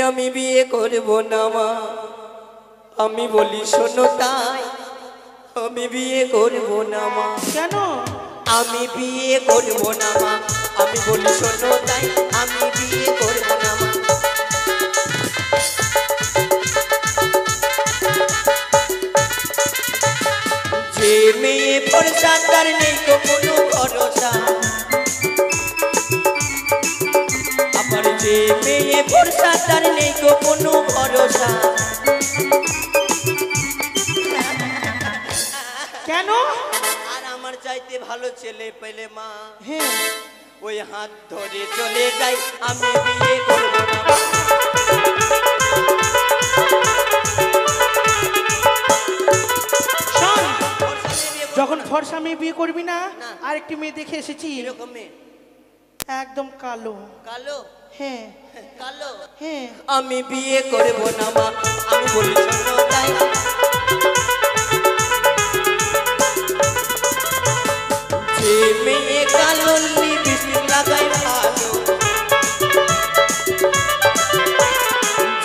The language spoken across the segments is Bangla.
আমি বিয়ে করব না মা, আমি বলি শোনো তাই আমি বিয়ে করব না মা। কেন? আমি বিয়ে করব না মা, আমি বলি শোনো তাই আমি বিয়ে করব না মা। যে মেয়ে ভরসা তার নেই তো কোনো ভরসা, আমার যে মেয়ে ভরসা তার নেই তো কোনো ভরসা। কেন? আর আমার চাইতে ভালো ছেলে পেলে মা, হ্যাঁ, ওই হাত ধরে চলে যাই আমি বিয়ে করব না মা। শোন, ভরসা মেয়ে বিয়ে করব যখন না। ফর্সা মেয়ে বিয়ে করবি না, না। আরেকটি মেয়ে দেখে এসেছি, এরকম মেয়ে একদম কালো। কালো, হ্যাঁ কালো, হ্যাঁ, আমি বিয়ে করব না মা, আমি বলি শোনো তাই। যে মেয়ে কালো লিপস্টিক লাগাই ভালো,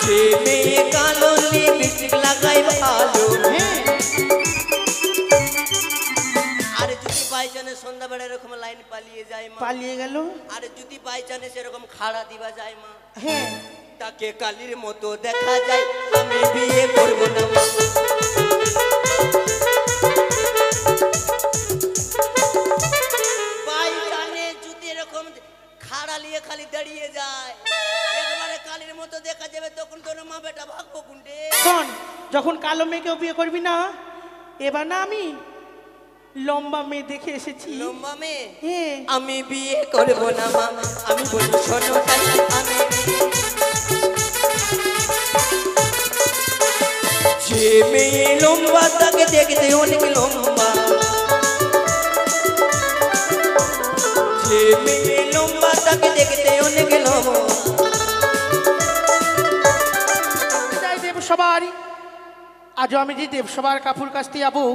যে মেয়ে কালো লিপস্টিক লাগাই ভালো। হ্যাঁ। আর যদি বাই চান্স সন্ধ্যাবেলা এরকম লাইন পালিয়ে যায় মা, পালিয়ে গেল। আর যদি বাই চান্স এরকম খাড়া দিবা যায় মা, হ্যাঁ, তাকে কালির মতো দেখা যায় আমি বিয়ে করব না মা। বাই চান্স যদি এরকম খাড়া নিয়ে খালি দাঁড়িয়ে যায়, একবারে কালির মতো দেখা যাবে, তখন তোর মা বেটা ভাগবো কুন্ডে। শোন, যখন কালো মেয়েকেও বিয়ে করবি না, এবার না আমি লম্বা মেয়ে দেখে এসেছি। লম্বা মেয়ে হ্যাঁ, আমি বিয়ে করব না মা, আমি বলি শোনো তাই আমি যে মেয়ে লম্বা তাকে দেখতে অনেক লম্বা, যে মেয়ে লম্বা তাকে দেখতে অনেক লম্বা। যাই দেবসভার, আজও আমি যে দেবসভার কাপড় কাচতে যাবো,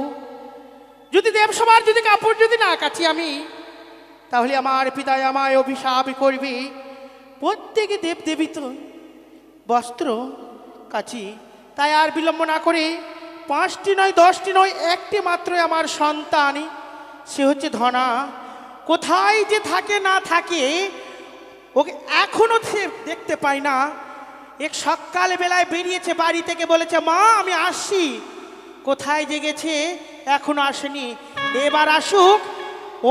যদি দেবসভার যদি কাপড় যদি না কাচি আমি, তাহলে আমার পিতায় আমায় অভিশাপ করবে। প্রত্যেকে দেব দেবী তো বস্ত্র কাচি, তাই আর বিলম্ব না করে 5টি নয় 10টি নয়, একটি মাত্রই আমার সন্তান, সে হচ্ছে ধনা। কোথায় যে থাকে না থাকে, ওকে এখনো দেখতে পাই না। এক সকাল বেলায় বেরিয়েছে বাড়ি থেকে, বলেছে মা আমি আসছি, কোথায় যে গেছে এখনো আসেনি। এবার আসুক,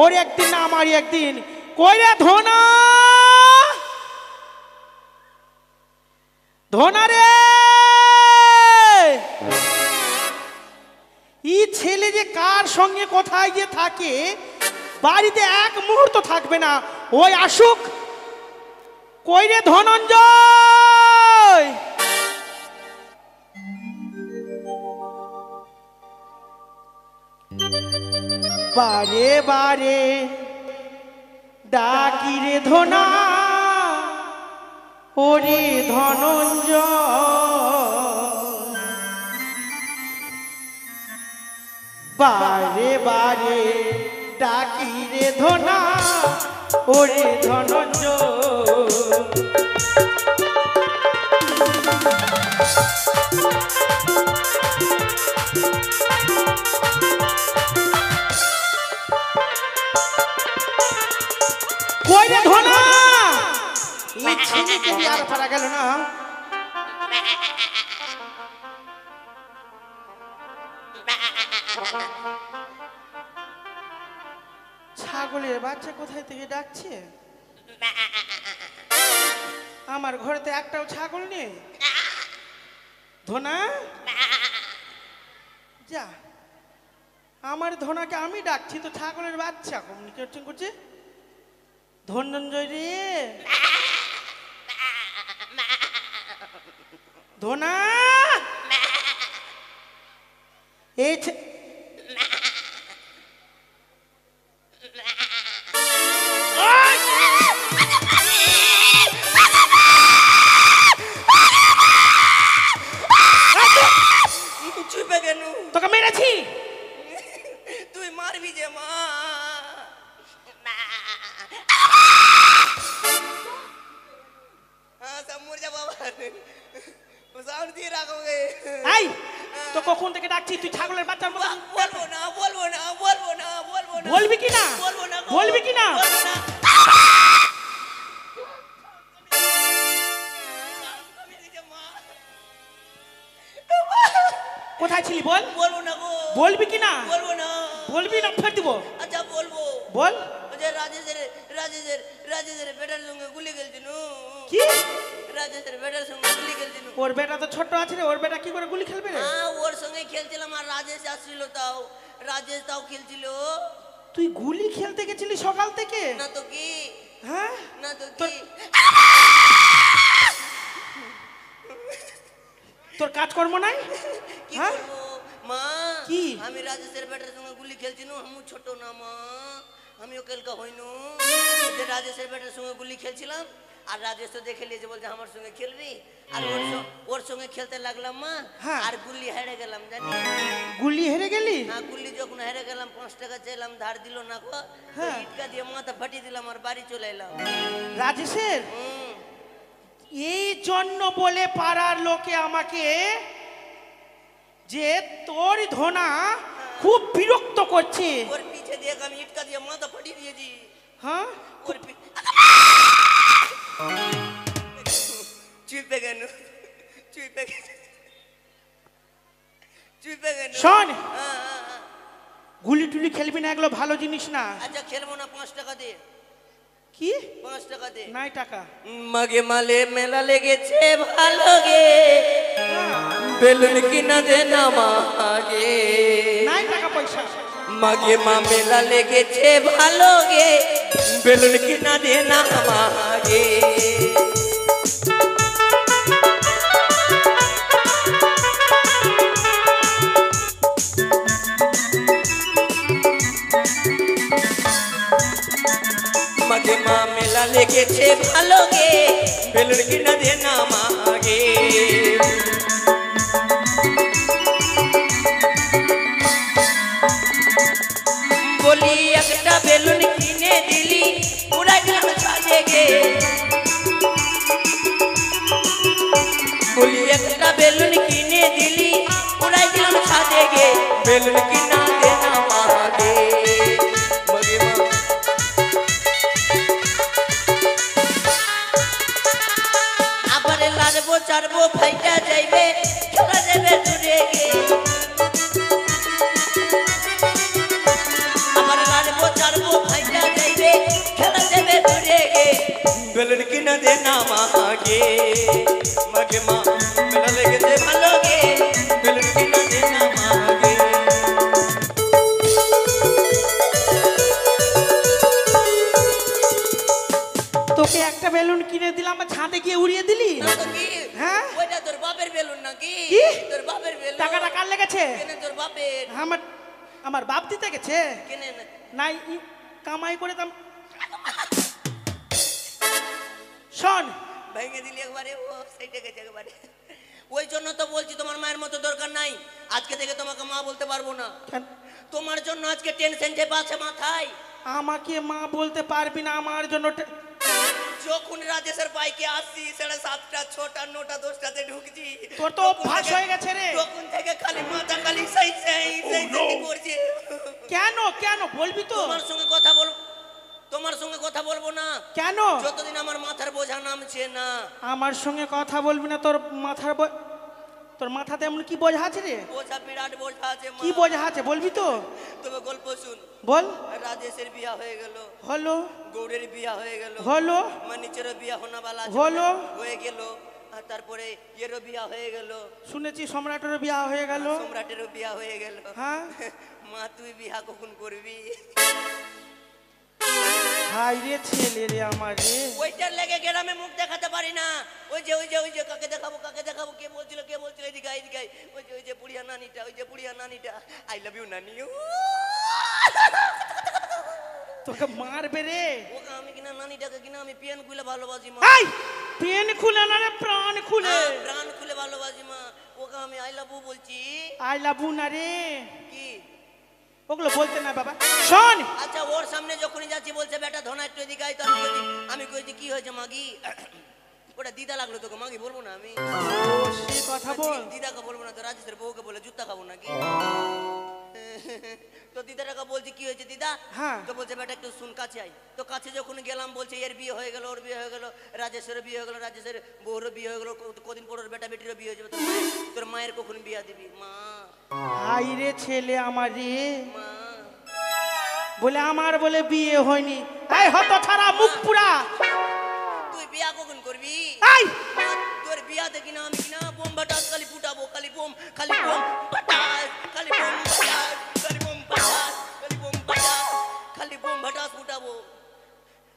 ওর একদিন না আমারই একদিন। কইরে ধনা, ধনা রে, ই ছেলে যে কার সঙ্গে কোথায় যে থাকে, বাড়িতে এক মুহূর্ত থাকবে না। ওই আসুক। কইরে ধনঞ্জয়, বারে বারে ডাকি রে ধনা, ওরে ধনঞ্জয়, বারে বারে ডাকি রে ধনা, ওরে ধনঞ্জয়। কইরে ধনা, এই ছেলেকে দিয়ে আর পারা গেল না। ছাগলের বাচ্চা কোথায় থেকে ডাকছে? আমার ঘরেতে একটাও ছাগল নেই। ধনা, যা, আমার ধনাকে আমি ডাকছি তো ছাগলের বাচ্চা কমিউনিকেশন করছে। ধনঞ্জয় রে, ধনা, এই চুপে কেন? তোকে মেরেছি। তুই মারবি যে মা। হ্যাঁ, সব মরে যা বাবা। সাউন্ড দিয়ে রাখো গে। এই তো কখন থেকে ডাকছি তুই ছাগলের বাচ্চার মতো বলবো না বলবো না বলবো না বলবো না বলবি কি না বলবো না গো, বলবি কি না বলবো না। আমি দিতে মা। কোথায় ছিলি বল বলবো না গো, বলবি কি না বলবো না। বলবি না ফের দিব আচ্ছা বলবো। বল ওই যে রাজেশের বেটার সঙ্গে গুলি খেলছিল। কি রাজেশের বেটার সঙ্গে গুলি খেলছিল। ওর বেটা তো ছোট আছে রে ওর বেটা কি করে গুলি খেলবে রে হ্যাঁ ওর সঙ্গে খেলছিলাম আর রাজেশ আসছিল তাও। রাজেশ তাও খেলছিল। তুই গুলি খেলতে গেছিলি সকাল থেকে না তো কি, হ্যাঁ না তো তোর- কি। তোর কাজকর্ম নাই কি হ্যাঁ করবো মা? কি? আমি রাজেশের বেটার সঙ্গে গুলি খেলছি নু, আমি ছোট না মা, আমিও কেলকা হইনু। যে রাজেশের বেটার সঙ্গে গুলি খেলছিলাম আর রাজেশ তো দেখে নিয়েছে বলছে আমার সঙ্গে খেলবি আর ওর সঙ্গে খেলতে লাগলাম মা। হ্যাঁ। আর গুলি হেরে গেলাম জানি। গুলি হেরে গেলি হ্যাঁ গুলি যখন হেরে গেলাম 5 টাকা চাইলাম ধার দিল না গো। হ্যাঁ। ইটকা দিয়ে মাথা ফাটিয়ে দিলাম আর বাড়ি চলে এলাম। রাজেশের হুম। এই জন্য বলে পাড়ার লোকে আমাকে যে তোর ধনা খুব বিরক্ত করছে ওর পিছে দিয়ে আমি ইটকা দিয়ে মাথা ফাটিয়ে দিয়েছি। হ্যাঁ ওর চুপে কেন চুপে কেন চুপে কেন? শোন হ্যাঁ, হ্যাঁ, হ্যাঁ। গুলি টুলি খেলবি না এগুলো ভালো জিনিস না আচ্ছা খেলবো না 5 টাকা দে, কি 5 টাকা দে। নাই টাকা মাগে মালে মেলা লেগেছে ভালো গে, বেলুন কিনা দে না মাগে। নাই টাকা পয়সা মাগে মা মেলা লেগেছে ভালো গে, বেলুন কিনা দে না মাগে। মাগে মা মেলা লেগেছে ভালো গে, বেলুন কিনা দে না মাগে। বলি একটা বেলুন কিনে দিলি উড়াই দিলাম ছাদে গে। বলি একটা বেলুন কিনে দিলি উড়াই দিলাম ছাদে গে, বেলুন কিনা দে না মাগে। মাগে মা আবার লাড়বো চাড়বো ফাইটা যাইবে খেলা যাবে দূরে গে। আবার লাড়বো চাড়বো ফাইটা যাইবে খেলা যাবে দূরে গে, বেলুন কিনা দে না মাগে। মাগে মা মেলা লেগেছে ভালো গে, বেলুন কিনা দে না মাগে। তোকে একটা বেলুন কিনে দিলাম আর ছাদে গিয়ে উড়িয়ে দিলি না তো কি? হ্যাঁ? ওইটা তোর বাপের বেলুন নাকি? কি? তোর বাপের বেলুন। টাকাটা কার লেগেছে কেনে তোর বাপের? আমার আমার বাপ দিতে গেছে কেনে না? নাই কামাই করে দাম শোন ভেঙে দিলি একবারে, ও সাইডে গেছে একবারে। ওই জন্য তো বলছি তোমার মায়ের মতো দরকার নাই। আজকে থেকে তোমাকে মা বলতে পারবো না। কেন? তোমার জন্য আজকে টেনশন চেপে আছে মাথায়। আমাকে মা বলতে পারবি না আমার জন্য যখন রাজেশের বাইকে আসছি 7:30টা 6টা 9টা 10টাতে ঢুকছি, তোর তো তখন অভ্যাস থেকে- হয়ে গেছে রে। তখন থেকে খালি মাথা খালি সেই করছে। কেন কেন বলবি তো তোমার সঙ্গে কথা বলবো, তোমার সঙ্গে কথা বলবো না কেন যতদিন আমার মাথার বোঝা নামছে না। আমার সঙ্গে কথা বলবি না তোর মাথার তোর মাথাতে এমন কি বোঝা আছে রে বোঝা বিরাট বোঝা আছে মা। কি বোঝা আছে বলবি তো তবে গল্প শুন। বল রাজেশের বিয়া হয়ে গেল, হলো গৌরের বিয়া হয়ে গেল, হলো মানিচেরও বিয়া হোনাবালা হলো। হয়ে গেল, আর তারপরে এরও বিয়া হয়ে গেল, শুনেছি সম্রাটেরও বিয়া হয়ে গেল সম্রাটেরও বিয়া হয়ে গেল। হ্যাঁ মা তুই বিয়া কখন করবি? হাই রে ছেলে রে আমার রে ওইটার লেগে গ্রামে মুখ দেখাতে পারি না। ওই যে কাকে দেখাবো কে বলছিল এদিকে এদিকে ওই যে বুড়িয়া নানিটা আই লাভ ইউ নানি। তোকে মারবে রে ওকে আমি কিনা নানিটাকে কিনা আমি পেন খুলে ভালোবাসি মা। এই পেন খুলে না রে প্রাণ খুলে প্রাণ খুলে ভালোবাসি মা। ওকে আমি আই লাভ ইউ বলছি। আই লাভ ইউ না রে কি? ওগুলো বলতে না বাবা শোন আচ্ছা ওর সামনে যখনই যাচ্ছি বলছে বেটা ধনা একটু এদিকে আয়, তো আমি কইছি কি হয়েছে মাগি? ওটা দিদা লাগলো তোকে মাকে বলবো না আমি ও সে কথা বল। দিদাকে বলবো না তো রাজেশের বউকে বলে জুতা খাবো নাকি তো দিদাটাকে বলছি কি হয়েছে দিদা হ্যাঁ। তো বলছে বেটা একটু শুন কাছে আই তো কাছে যখন গেলাম বলছে এর বিয়ে হয়ে গেল ওর বিয়ে হয়ে গেল রাজেশের বিয়ে হয়ে গেল রাজেশের বউরও বিয়ে হয়ে গেল কদিন পর ওর বেটা বেটিরও বিয়ে হয়ে যাবে তোর মায়ের কখন বিয়ে দিবি মা হাই রে ছেলে আমার রে, মা বলে আমার বলে বিয়ে হয়নি। এই হত ছাড়া মুখ পুরা, তুই বিয়া কখন করবি এই তোর বিয়া দেখি না আমি কিনা বোম বাটাস খালি ফুটাবো খালি বোম বাটাস খালি বোম বাটাস খালি বোম বাটাস খালি বোম বাটাস খালি বোম বাটাস ফুটাবো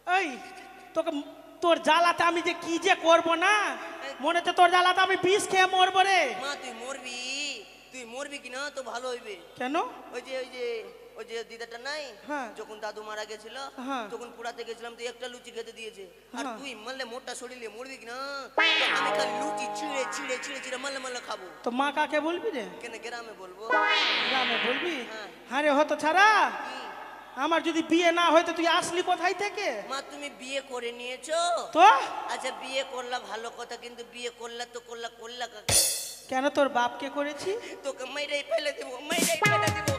এই তোকে তোর জ্বালাতে আমি যে কি যে করবো না, মনে হচ্ছে তোর জ্বালাতে আমি বিষ খেয়ে মরবো রে। মা তুই মরবি কিনা তো ভালো হইবে কেন? ওই যে দিদাটা নাই হ্যাঁ। যখন দাদু মারা গেছিল হ্যাঁ। তখন পুরাতে গেছিলাম তো একটা লুচি খেতে দিয়েছে আর হ্যাঁ। তুই মারলে মোটা শরীরে মরবি কিনা আমি খালি লুচি ছিঁড়ে ছিঁড়ে ছিঁড়ে ছিঁড়ে মারলে খাবো তো মা কাকে বলবি রে? কেন গ্রামে বলবো গ্রামে বলবি? হ্যাঁ। হ্যাঁ রে হত ছাড়া, কি? আমার যদি বিয়ে না হয়তো তুই আসলি কোথায় থেকে? মা তুমি বিয়ে করে নিয়েছো তো আচ্ছা বিয়ে করলা ভালো কথা কিন্তু বিয়ে করলা তো করলা কাকে কেন তোর বাপকে করেছি? তোকে মাইরাই ফেলে দিব মাইরাই ফেলে দিব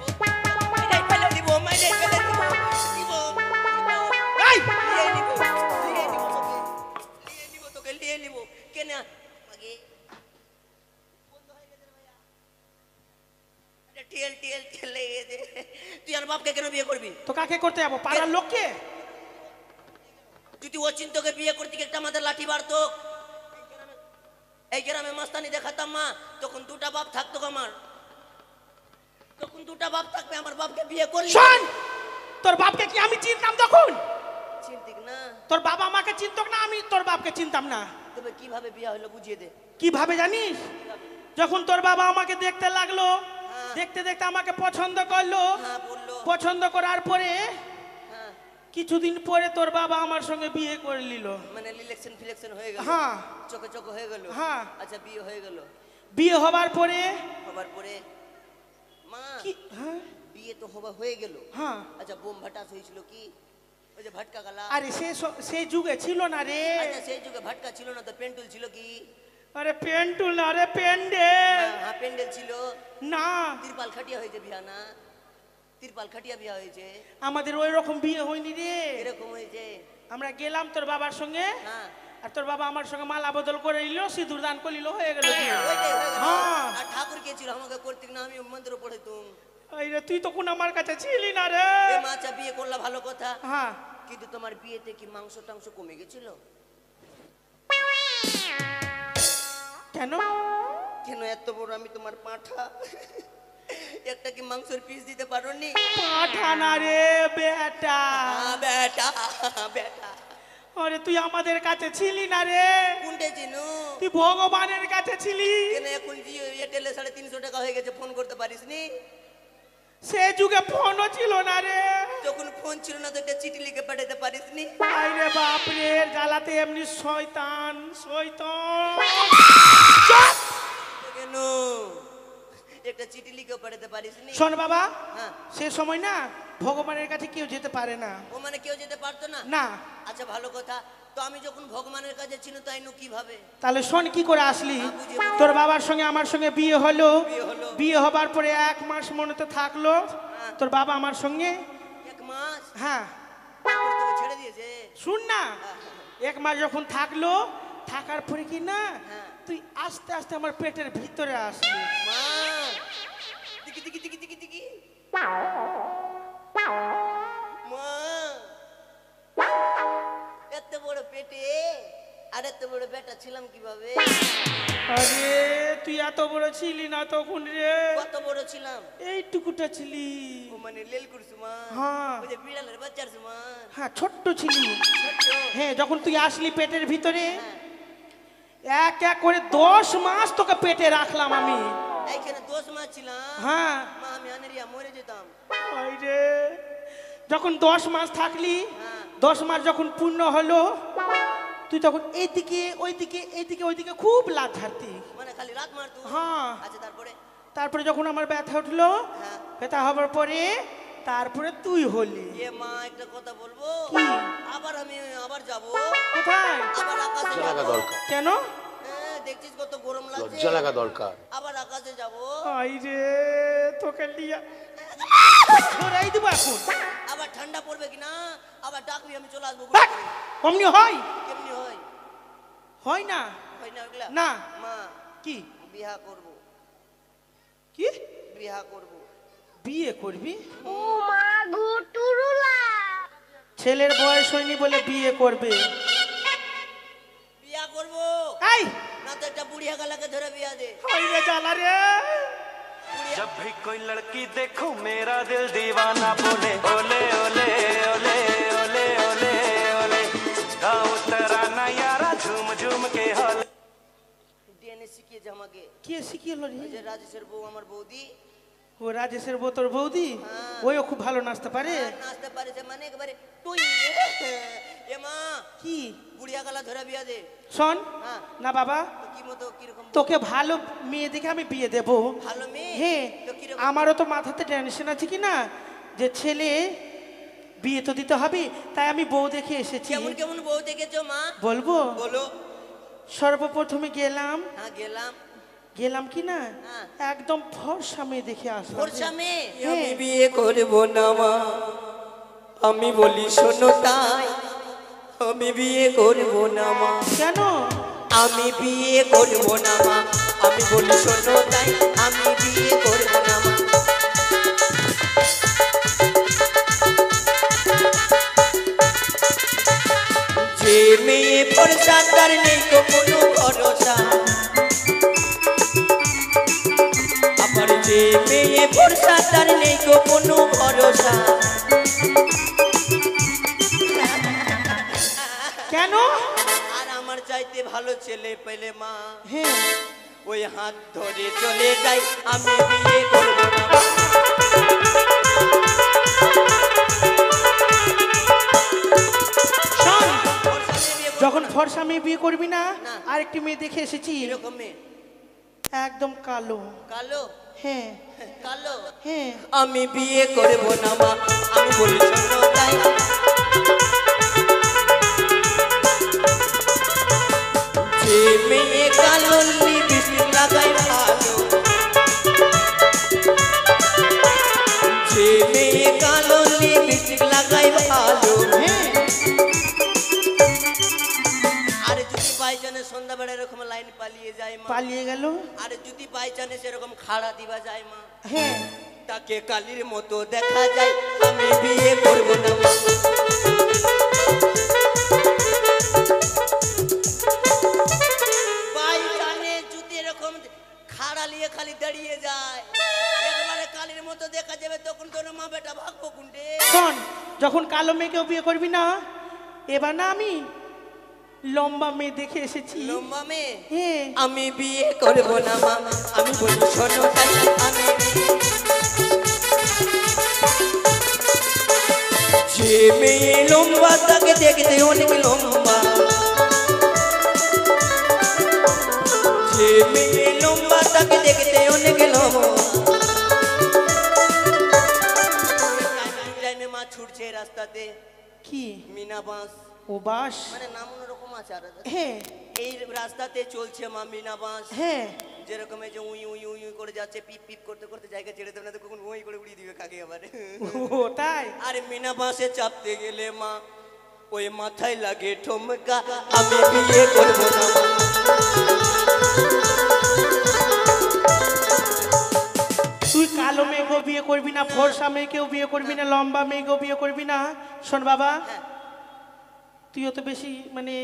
মাইরাই ফেলে দিব মাইরাই ফেলে দিব এই তোকে নিয়ে নিব কেন আগে বন্ধ হয়ে গেছে ভাইয়া টিএল লেগে গেছে তুই আর বাপকে কেন বিয়ে করবি তো কাকে করতে যাবো? পাড়ার লোককে? যদি অচিন্তকে বিয়ে করতে গিয়ে একটা আমাদের লাঠি বাড়তো এই গ্রামে মাস্তানি দেখাতাম মা তখন দুটা বাপ থাকতো আমার তখন দুটা বাপ থাকবে আমার বাপকে বিয়ে করলি শোন, তোর বাপকে কি আমি চিনতাম তখন? চিন্তিক না তোর বাবা আমাকে চিনতো না, আমি তোর বাপকে চিনতাম না। তবে কিভাবে বিয়ে হলো বুঝিয়ে দে কিভাবে জানিস? যখন তোর বাবা আমাকে দেখতে লাগলো, হ্যাঁ। দেখতে দেখতে আমাকে পছন্দ করলো, হ্যাঁ বললো পছন্দ করার পরে হ্যাঁ কিছুদিন পরে তোর বাবা আমার সঙ্গে বিয়ে করে নিল। মানে ফিলেকশন হয়ে গেল হ্যাঁ। চোখে হয়ে গেল হ্যাঁ। আচ্ছা বিয়ে হয়ে গেল বিয়ে হবার পরে হবার পরে মা কি? হ্যাঁ বিয়ে তো হয়ে গেল হ্যাঁ। আচ্ছা বোম ভাটাস হয়েছিল কি ওই যে ভাটকা গালা আরে সেই যুগে ছিল না রে। আচ্ছা সেই যুগে ভাটকা ছিল না তো পেন্টুল ছিল কি আরে পেন্টুল না রে, পেন্ডেল। হ্যাঁ পেন্ডেল ছিল না, তিরপাল খাটিয়া হয়েছে বিয়া না তিরপাল খাটিয়া বিয়া হয়েছে আমাদের ওই রকম বিয়ে হয়নি রে। এরকম হয়েছে আমরা গেলাম তোর বাবার সঙ্গে, হ্যাঁ আর তোর বাবা আমার সঙ্গে মালা বদল করে নিল, সিঁদুর দান করে নিল, হয়ে গেল বিয়ে। ওইটাই হয়ে গেল। হ্যাঁ। আর ঠাকুর কে ছিল আমাকে করতে না আমি মন্দির পড়ে তুম এই রে, তুই তখন আমার কাছে ছিলি না রে। এ মা আচ্ছা বিয়ে করলা ভালো কথা হ্যাঁ। কিন্তু তোমার বিয়েতে কি মাংস টাংস কমে গেছিল কেন? কেন এত বড় আমি তোমার পাঁঠা একটা কি মাংসের পিস দিতে পারোনি পাঠা না রে বেটা। বেটা বেটা আরে তুই আমাদের কাছে ছিলি না রে, কোনটা চিনু তুই ভগবানের কাছে ছিলি। কেন এখন জিও এয়ারটেলে 350 টাকা হয়ে গেছে ফোন করতে পারিস নি সে যুগে ফোনও ছিল না রে। যখন ফোন ছিল না তো একটা চিঠি লিখে পাঠাতে পারিস নি আরে বাপ রে, জ্বালাতে এমনি শয়তান শয়তান। কেন একটা চিঠি লিখে পাঠাতে পারিস নি শোন বাবা, হ্যাঁ সে সময় না ভগবানের কাছে কেউ যেতে পারে না। ও মানে কেউ যেতে পারতো না না। আচ্ছা ভালো কথা তো আমি যখন ভগবানের কাছে ছিল তাই নু কিভাবে তাহলে শোন কি করে আসলি? বুঝি। তোর বাবার সঙ্গে আমার সঙ্গে বিয়ে হলো, বিয়ে হলো। বিয়ে হবার পরে 1 মাস মনে তো থাকলো তোর বাবা আমার সঙ্গে। 1 মাস হ্যাঁ তারপরে তোকে ছেড়ে দিয়েছে শুন না, 1 মাস যখন থাকলো, থাকার পরে কি না হ্যাঁ। তুই আস্তে আস্তে আমার পেটের ভিতরে আসলি। মা দিকি দিকি দিকি দিকি দিকি মা এত বড় পেটে আর এত বড় বেটা ছিলাম কিভাবে আরে তুই এত বড় ছিলি না তখন রে, কত বড় ছিলাম এইটুকুটা ছিলি। ও মানে লেল করছু মা হ্যাঁ। ওই যে বিড়ালের বাচ্চার মা হ্যাঁ ছোট্ট ছিলি। ছোট্ট হ্যাঁ যখন তুই আসলি পেটের ভিতরে, হ্যাঁ। এক এক করে 10 মাস তোকে পেটে রাখলাম আমি। এইখানে 10 মাস ছিলাম হ্যাঁ মা আমি আনেরিয়া মরে যেতাম ওই রে, যখন 10 মাস থাকলি, হ্যাঁ 10 মাস যখন পূর্ণ হলো, তুই তখন এইদিকে ওইদিকে এইদিকে ওইদিকে খুব লাথ ঝাড়তি। মানে খালি রাত মারতো হ্যাঁ। আচ্ছা তারপরে তারপরে যখন আমার ব্যথা উঠলো, হ্যাঁ ব্যথা হবার পরে তারপরে তুই হলি। এ মা একটা কথা বলবো, কি? আবার যাব কোথায়? আবার আকাশে লজ্জা লাগা যাব। দরকার, কেন? দেখছিস কত গরম লাগছে, লজ্জা লাগা দরকার। আবার আকাশে যাব। আই রে তোকে লিয়া ধরাই দিব এখন। আবার ঠান্ডা পড়বে কিনা, আবার ডাকবি আমি চলে আসবো। বাক! অমনি হয়? কেমনি হয়? হয় না। হয় না ওগুলা? না। মা কি? বিয়া করব, কি? বিয়া করব। বিয়ে করবি? ও মা গো টুরুলা। ছেলের বয়স হয়নি বলে বিয়ে করবে? বিয়া করব এই না তো একটা বুড়িয়া গালাকে ধরে বিয়া দে। হাই রে জ্বালা রে। जब भी कोई लड़की देखो मेरा दिल दीवाना बोले ओले ओले ओले ओले ओले ओले गाँव तराना यारा झूम झूम के हल ডিএনএ শিখিয়েছে আমাকে। কে শিখিয়েলো ওই রে? যে রাজেশের বউ আমার বৌদি ও রাজেশের বউ তোর বৌদি? হ্যাঁ। ওইও খুব ভালো নাচতে পারে। নাচতে পারেছে মানে একেবারে তুই এ মা কি? বুড়িয়া গালা ধরে বিয়া দে। শোন হ্যাঁ না বাবা, তো কি মতো কিরকম তোকে ভালো মেয়ে দেখে আমি বিয়ে দেব। ভালো মেয়ে? হ্যাঁ, তো কিরকম? আমারও তো মাথাতে টেনশন আছে কি না, যে ছেলে বিয়ে তো দিতে হবে, তাই আমি বউ দেখে এসেছি। কেমন কেমন বউ দেখেছো মা? বলবো? বলো। সর্বপ্রথমে গেলাম হ্যাঁ গেলাম। গেলাম কি না, হ্যাঁ। একদম ফর্সা মেয়ে দেখে আসলাম। ফর্সা মেয়ে? হ্যাঁ। আমি বিয়ে করব না মা, আমি বলি শোনো তাই, আমি বিয়ে করব না মা, কেন? আমি বিয়ে করব না মা, আমি বলি শোনো তাই, আমি বিয়ে করব না মা। যে মেয়ে ফর্সা তার নেই তো কোনো ভরসা, আবার যে মেয়ে ফর্সা তার নেই তো কোনো ভরসা। কেন? আর আমার চাইতে ভালো ছেলে পেলে মা, হ্যাঁ, ওই হাত ধরে চলে যাই, আমি বিয়ে করব না মা। শোন, ফর্সা মেয়ে বিয়ে করব যখন না। ফর্সা মেয়ে বিয়ে করবি না, না। আরেকটি মেয়ে দেখে এসেছি, এরকম মেয়ে? একদম কালো। কালো? হ্যাঁ কালো? হ্যাঁ। আমি বিয়ে করব না মা, আমি বলি শোনো তাই। যে মেয়ে কালো লিপস্টিক লাগাই ভালো, যে মেয়ে কালো লিপস্টিক লাগাই ভালো, হ্যাঁ, আর যদি বাই চান্স সন্ধ্যাবেলা এরকম লাইন পালিয়ে যায় মা, পালিয়ে গেল। আর যদি বাই চান্স এরকম খাড়া দিবা যায় মা, হ্যাঁ, তাকে কালির মতো দেখা যায়, আমি বিয়ে করব না মা। বাই চান্স যদি এরকম খাড়া নিয়ে খালি দাঁড়িয়ে যায়, একবারে কালির মতো দেখা যাবে, তখন তোর মা বেটা ভাগবো কুন্ডে। শোন, যখন কালো মেয়েকেও বিয়ে করবি না, এবার না আমি লম্বা মেয়ে দেখে এসেছি। লম্বা মেয়ে? হ্যাঁ, আমি বিয়ে করব না মা, আমি বলি শোনো তাই, আমি যে মেয়ে লম্বা তাকে দেখতে অনেক লম্বা, যে মেয়ে লম্বা তাকে দেখতে অনেক লম্বা। টাইমে মা ছুটছে রাস্তাতে, কি? মিনা বাস, ও বাস? মানে নাম অন্যরকম আছে। আর হ্যাঁ এই রাস্তাতে চলছে মা মিনা বাস, হ্যাঁ। যেরকম এই যে উই উই উই উই করে যাচ্ছে, পিপ পিপ করতে করতে জায়গা ছেড়ে দেবে না তো কখন উই করে উড়িয়ে দিবে কাকে আবার। ও তাই? আরে মিনা বাসে চাপতে গেলে মা ওই মাথায় লাগে ঠমকা, আমি বিয়ে করব না মা। তুই কালো মেয়েকেও বিয়ে করবি না, ফর্সা মেয়েকেও বিয়ে করবি না, লম্বা মেয়েকেও বিয়ে করবি না। শোন বাবা, হ্যাঁ। তুইও তো বেশি মানে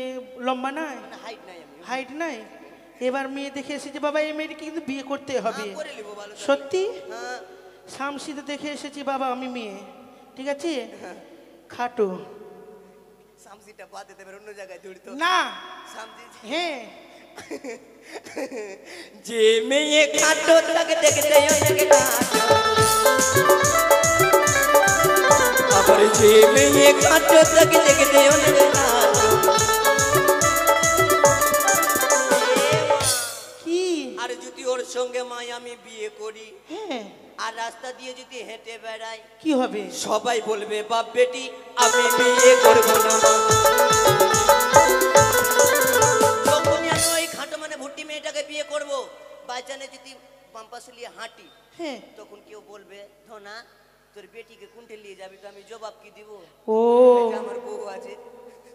লম্বা নাই, হাইট নাই আমি। হাইট নাই। এবার মেয়ে দেখে এসেছি বাবা, এই মেয়েটিকে কিন্তু বিয়ে করতে হবে। করে নিব ভালো করে। সত্যি? হ্যাঁ শামসিতে দেখে এসেছি বাবা আমি মেয়ে, ঠিক আছে? খাটো সামসিটা বাদে দেবে, অন্য জায়গায় দৌড়তো না। সামসি। হ্যাঁ, যে মেয়ে খাটো তাকে দেখতে অনেক খাটো, আবার যে মেয়ে খাটো তাকে দেখতে অনেক খাটো। কি? আর যদি ওর সঙ্গে মাই আমি বিয়ে করি হ্যাঁ আর রাস্তা দিয়ে যদি হেঁটে বেড়াই কি হবে? সবাই বলবে বাপ বেটি আমি বিয়ে করবো না মা। যখনই আমি ওই খাটো মানে ভুট্টি মেয়েটাকে বিয়ে করব বাইচানে যদি পাম্পাসে নিয়ে হাঁটি হ্যাঁ তখন কেউ বলবে ধনা তোর বেটিকে কুন্ঠে নিয়ে যাবি তো আমি জবাব কি দিব? ও এটা আমার বউ আছে।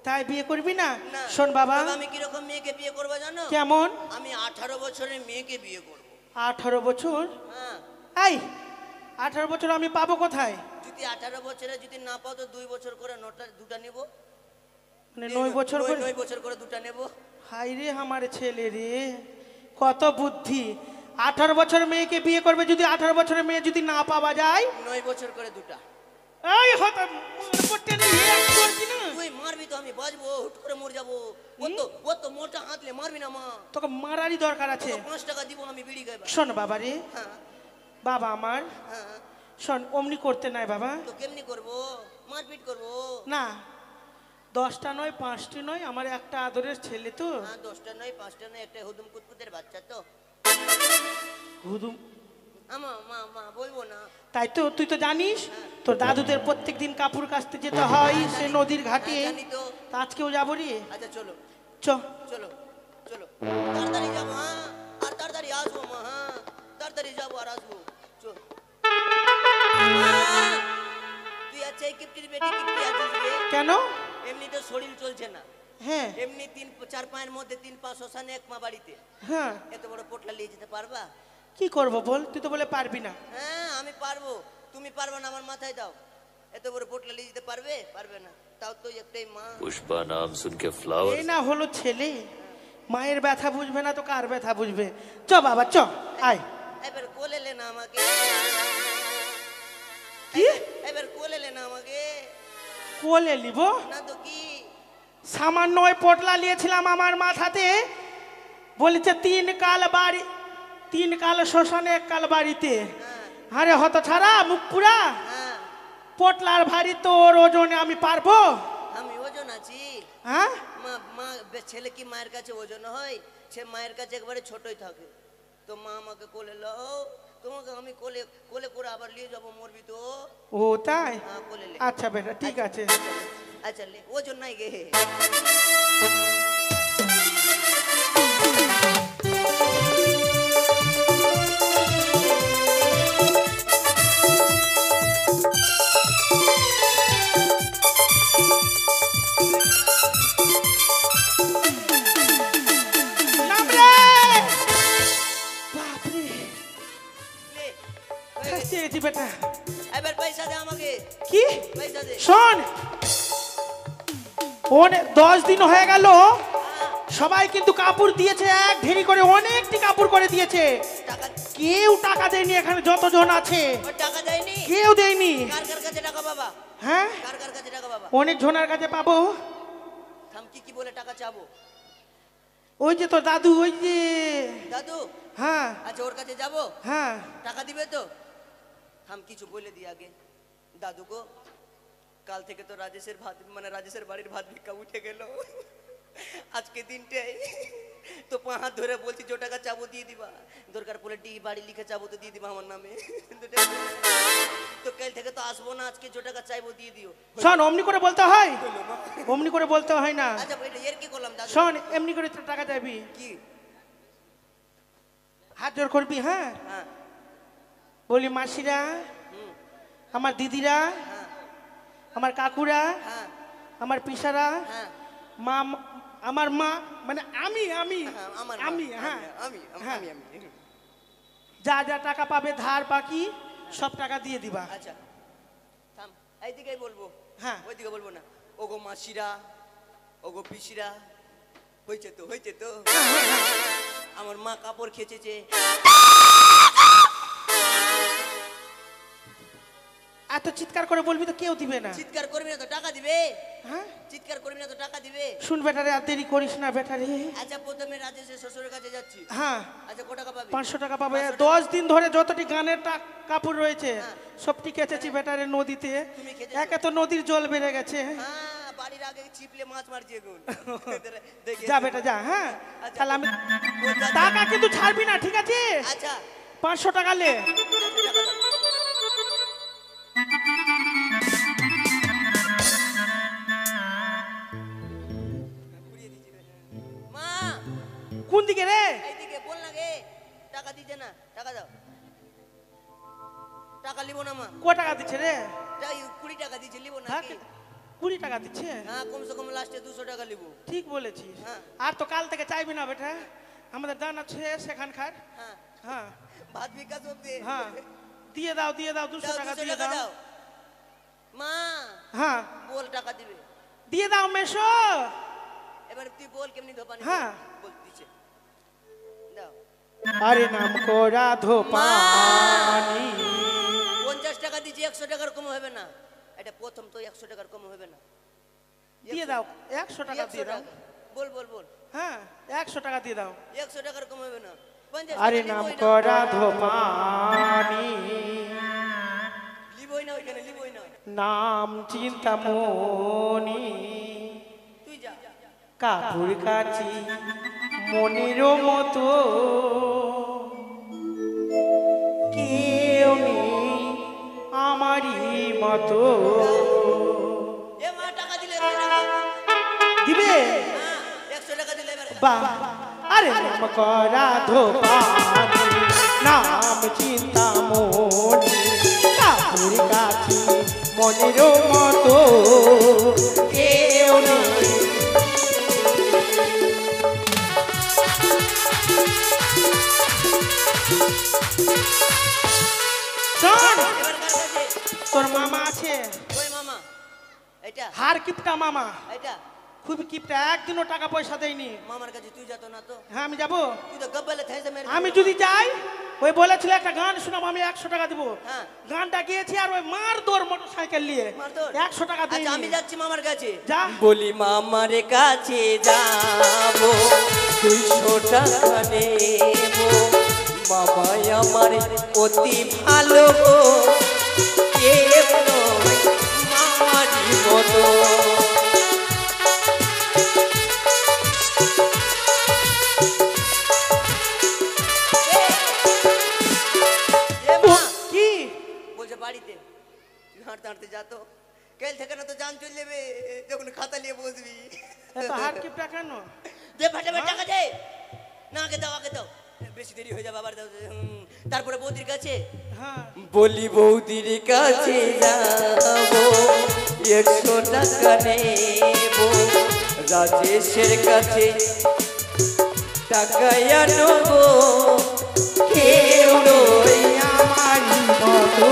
তাই বিয়ে করবি না? না শোন বাবা, তবে আমি কিরকম মেয়েকে বিয়ে করবো জানো? কেমন? আমি 18 বছরের মেয়েকে বিয়ে করব। 18 বছর? হ্যাঁ এই 18 বছর আমি পাবো কোথায়? যদি 18 বছরে যদি না পাও তো 2 বছর করে নোটা দুটা নেব। মানে 9 বছর করে? 9 বছর করে দুটা নেব। হাই রে আমার ছেলে রে, কত বুদ্ধি! 18 বছর মেয়েকে বিয়ে করবে, যদি 18 বছরের মেয়ে যদি না পাওয়া যায় 9 বছর করে দুটা। এই হতো পড়তে নেই এক করবি না। তুই মারবি তো আমি বাজবো হুট করে মর যাবো। ও তো মোটা হাতলে মারবি না মা। তোকে মারারই দরকার আছে। তোকে 5 টাকা দিব আমি বিড়ি খাইবা। শোন বাবা রে, হ্যাঁ বাবা আমার হ্যাঁ শোন, অমনি করতে নাই বাবা। তো কেমনি করবো? মারপিট করবো? না 10টা নয় 5টি নয়, আমার একটা আদরের ছেলে তো। হ্যাঁ 10টা নয় 5টা নয়, একটা হুদুম কুতকুতের বাচ্চা তো। হুদুম আমা মা মা বলবো না। তাই তো, তুই তো জানিস তোর দাদুদের প্রত্যেকদিন কাপড় কাচতে যেতে হয় সে নদীর ঘাটে। হ্যাঁ, জানি তো। তা আজকেও যাবো রে। আচ্ছা চলো চ চলো চলো তাড়াতাড়ি যাবো। হ্যাঁ আর তাড়াতাড়ি আসবো মা। হ্যাঁ তাড়াতাড়ি যাবো আর আসবো। চল তুই আচ্ছা এই কিপ্টির বেটি কিপ্টি আছিস রে? কেন? এমনি তো শরীর চলছে না। হ্যাঁ এমনি 3-4 পায়ের মধ্যে 3-5 শ্মশানে এক মা বাড়িতে হ্যাঁ এত বড় পোটলা নিয়ে যেতে পারবা? কি করব বল, তুই তো বলে পারবি না। হ্যাঁ আমি পারবো। তুমি পারবে না আমার মাথায় দাও। এত বড় পোটলা নিয়ে যেতে পারবে? পারবে না। তাও তো একটাই মা। पुष्पा नाम सुन के फ्लावर এই না হলো ছেলে, মায়ের ব্যথা বুঝবে না তো কার ব্যথা বুঝবে? চ বাবা চ, আয়। এবার কোলে লে না আমাকে। কি এবার কোলে লে না আমাকে। কোলে নিব? না তো কি? সামান্য ওই পটলা নিয়েছিলাম আমার মাথাতে, বলেছে 3 কাল বাড়ি, 3 কাল শ্মশানে 1 কাল বাড়িতে। হ্যাঁ আরে হত ছাড়া মুখ পুরা, হ্যাঁ পটলার ভারী তোর ওজনে আমি পারবো? আমি ওজন আছি। হ্যাঁ মা মা ছেলে কি মায়ের কাছে ওজন হয়? সে মায়ের কাছে একবারে ছোটই থাকে। তো মা আমাকে কোলে লও, তোমাকে আমি কোলে কোলে করে আবার নিয়ে যাবো, মরবি তো। ও তাই? হ্যাঁ কোলে লে। আচ্ছা বেটা ঠিক আছে। আচ্ছা লে, ওজন নাই গে। নামলে বাপরে, লে, ফাঁসতে গেছি বেটা। এবার পয়সা দে আমাকে। কি পয়সা দে। শোন, 10 দিন হয়ে গেল, সবাই কিন্তু কাপড় দিয়েছে, এক ঢেরি করে অনেকটি কাপড় করে দিয়েছে। টাকা কেউ টাকা দেয়নি, এখানে যতজন আছে ও টাকা দেয়নি? কেউ দেয়নি। কার কার কাছে টাকা বাবা? হ্যাঁ কার কার কাছে টাকা বাবা? অনেক জনের কাছে পাবো। থাম কি বলে টাকা চাবো? ওই যে তোর দাদু, ওই যে। দাদু? হ্যাঁ আচ্ছা ওর কাছে যাবো? হ্যাঁ টাকা দিবে তো? থাম কিছু বলে দি আগে। দাদু গো, কাল থেকে তো রাজেশের ভাত মানে রাজেশের বাড়ির ভাত ভিক্ষা উঠে গেল। আজকে দিনটাই তো 5 হাত ধরে বলছি যে টাকা চাবো দিয়ে দিবা। দরকার পড়লে বাড়ি লিখে চাবো তো দিয়ে দিবা আমার নামে। তো কাল থেকে তো আসবো না, আজকে যে টাকা চাইবো দিয়ে দিও। শোন, অমনি করে বলতে হয়, অমনি করে বলতে হয় না। আচ্ছা এটা এর কি করলাম দাদু? শোন, এমনি করে তো টাকা চাইবি, কি? হাত জোর করবি। হ্যাঁ হ্যাঁ বলি মাসিরা, হুম, আমার দিদিরা, হ্যাঁ আমার কাকুরা, হ্যাঁ আমার পিসারা, হ্যাঁ মা, আমার মা মানে আমি আমি হ্যাঁ, আমার মা, আমি হ্যাঁ আমি হ্যাঁ। আমি আমি যা যা টাকা পাবে ধার বাকি সব টাকা দিয়ে দিবা। আচ্ছা থাম, এইদিকেই বলবো। হ্যাঁ ওইদিকে বলবো না। ওগো মাসিরা, ওগো পিসিরা, হয়েছে তো হয়েছে তো। আমার মা কাপড় খেচেছে। এত চিৎকার করে বলবি তো কেউ দিবে না। চিৎকার করবি না তো টাকা দিবে? হ্যাঁ চিৎকার করবি না তো টাকা দিবে? শুন বেটারে, আর দেরি করিস না বেটারে। আচ্ছা প্রথমে রাজেশের শ্বশুরের কাছে যাচ্ছি। হ্যাঁ আচ্ছা কত টাকা পাবি? 500 টাকা পাবে। 500 10 দিন ধরে যতটি গানের কাপড় রয়েছে হ্যাঁ। সবটি কেচেছি বেটারে নদীতে। তুমি খেচেছো? একে তো নদীর জল বেড়ে গেছে। হ্যাঁ বাড়ির আগে চিপলে মাছ মারছি এখন। দেখে যা বেটা যা। হ্যাঁ আচ্ছা। তাহলে আমি ও যা- টাকা কিন্তু ছাড়বি না, ঠিক আছে? 500 টাকা লে। মা কোন দিকে রে? এইদিকে বল না গে, টাকা দিতে না, টাকা দাও। টাকা লিবো না মা, ক টাকা দিচ্ছে রে? যাই 20 টাকা দিচ্ছে, লিবো না কি? 20 টাকা দিচ্ছে? হ্যাঁ, কমসে কম লাস্টে 200 টাকা লিবো। ঠিক বলেছিস। হ্যাঁ। আর তো কাল থেকে চাইবি না বেটা, আমাদের দান আছে সেখানকার। হ্যাঁ, হ্যাঁ ভাত বিকাশ অব্দি। হ্যাঁ, দিয়ে দাও 200 টাকা দিয়ে দাও। মা হ্যাঁ বল টাকা দিবে। দিয়ে দাও মেশো। এবার তুই বল কেমনি ধোপানি। হ্যাঁ। বল দিচ্ছে, দাও। আরে নাম করা ধোপানি। 50 টাকা দিচ্ছি, 100 টাকার কম হবে না। এটা প্রথম তো 100 টাকার কম হবে না। দিয়ে দাও 100 টাকা দিয়ে দাও। বল বল বল, হ্যাঁ 100 টাকা দিয়ে দাও। 100 টাকার কম হবে না। 50 আরে টাকা নাম লিবোই না। করা ধোপানি। লিবোই না ওইখানে, লিবোই না। নাম চিন্তামণি। তুই যা। কাপুর কাচি মনির মতো কেউ নেই আমারই মতো। এ মা টাকা দিলে এবার টাকা। দিবে? হ্যাঁ, 100 টাকা দিলে এবার। বাহ, আরে নাম করা ধোপানি, নাম চিন্তামণি, কাপুর কাচি মনির মতো কেউ নেই। শোন, এবার কার কাছে? তোর মামা আছে, ওই মামা। এটা হার কিপটা মামা, এটা খুবই কিপটা, একদিনও টাকা পয়সা দেয়নি। মামার কাছে তুই যাতো না তো? হ্যাঁ আমি যাবো। তুই তো গব্বালে থাইছে মেরে। আমি যদি যাই, ওই বলেছিল একটা গান শোনাবো, আমি 100 টাকা দিব। হ্যাঁ। গানটা গিয়েছি আর ওই মার দৌড় মোটরসাইকেল নিয়ে মার তোর 100 টাকা আচ্ছা, দেয়নি। আমি যাচ্ছি মামার কাছে। যা। বলি মামার কাছে যাবো, 200 টাকা নেবো। মামাই আমার অতি ভালো, কেউ নয় মামারই মতো। এ মা, কি? বলছে বাড়িতে তুই হাঁটতে হাঁটতে যাতো, কাল থেকে না তো জান চলে যাবে যখন খাতা নিয়ে বসবি। এত হার কিপটা কেন? দে ফাটাফাট টাকা দে। না আগে দাও, আগে দাও, বেশি দেরি হয়ে যাবে আবার দাও। তারপরে বৌদির কাছে হ্যাঁ বলি, বৌদির কাছে যাবো, 100 টাকা নেবো। রাজেশের কাছে টাকা আনবো, কেউ নয় আমারই মতো।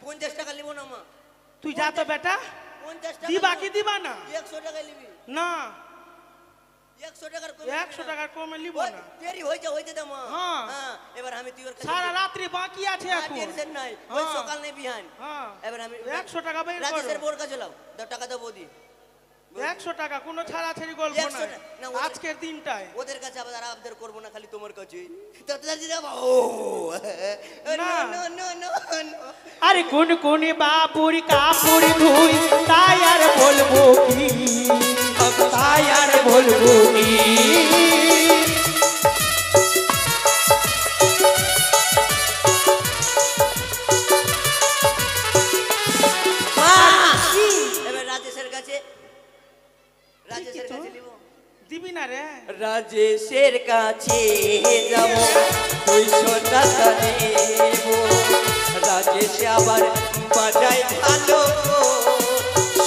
50 টাকা নিবো না মা। তুই যা তো বেটা, 50 টাকা দিবা কি দিবা না? 100 টাকা নিবি। না 100 টাকার কম 100 টাকার কমে নিব না। দেরি হয়েছে দাও মা। হ্যাঁ। হ্যাঁ, এবার আমি তুই ওর কাছে সারা রাত্রি বাকি আছে এখন। টেনশন নাই, ওই হ্যাঁ। সকাল নেই বিহান। হ্যাঁ এবার আমি 100 টাকা বের রাজেশের করো। বোর কাছে লাও, দাও টাকা দাও বৌদি। 100 টাকা কোনো ছাড়াছাড়ি গল্প 100 নাই না, ওদের- আজকের দিনটায়। ওদের কাছে আবার আবদার করবো না, খালি তোমার কাছে। দাদি দাও। ও না। No no no no. আরে কোন কোন বাপুর কাপুর ধুই, তাই আর বলবো কি, তাই আর বলবো কি। মা! এবার রাজেশের কাছে নিবো। দিবি না রে? রাজেশের কাছে যাব, 200 টাকা নেব। রাজেশ আবার বাজায় ভালো,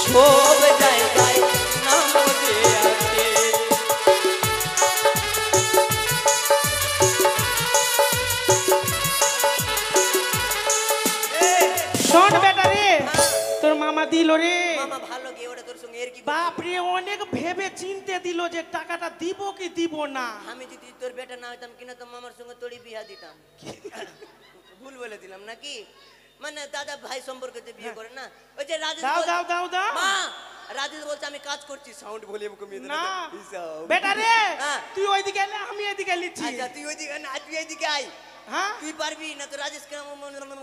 সব জায়গায় নাম দিয়ে আছে। শোন বেটা রে, তোর মামা দিল রে। মামা ভালো গে, ওরা তোর সঙ্গে এর কি বাপ রে, অনেক ভেবে চিনতে দিল যে টাকাটা দিব কি দিব না। আমি যদি তোর বেটা না হইতাম কিনা তো মামার সঙ্গে তোরই বিয়া দিতাম। ভুল বলে দিলাম নাকি? মানে দাদা ভাই সম্পর্কে যে বিয়ে করে না, ওই যে রাজেশ দাও বল- দাও দাও দাও। মা, রাজেশ বলছে আমি কাজ করছি, সাউন্ড ভলিউম কমিয়ে দে না হিসাব। বেটা রে, হ্যাঁ। তুই ওইদিকে এলে আমি এদিকে লিখছি। আচ্ছা তুই ওইদিকে না, তুই এইদিকে আয়। হ্যাঁ তুই পারবি না তো রাজেশকে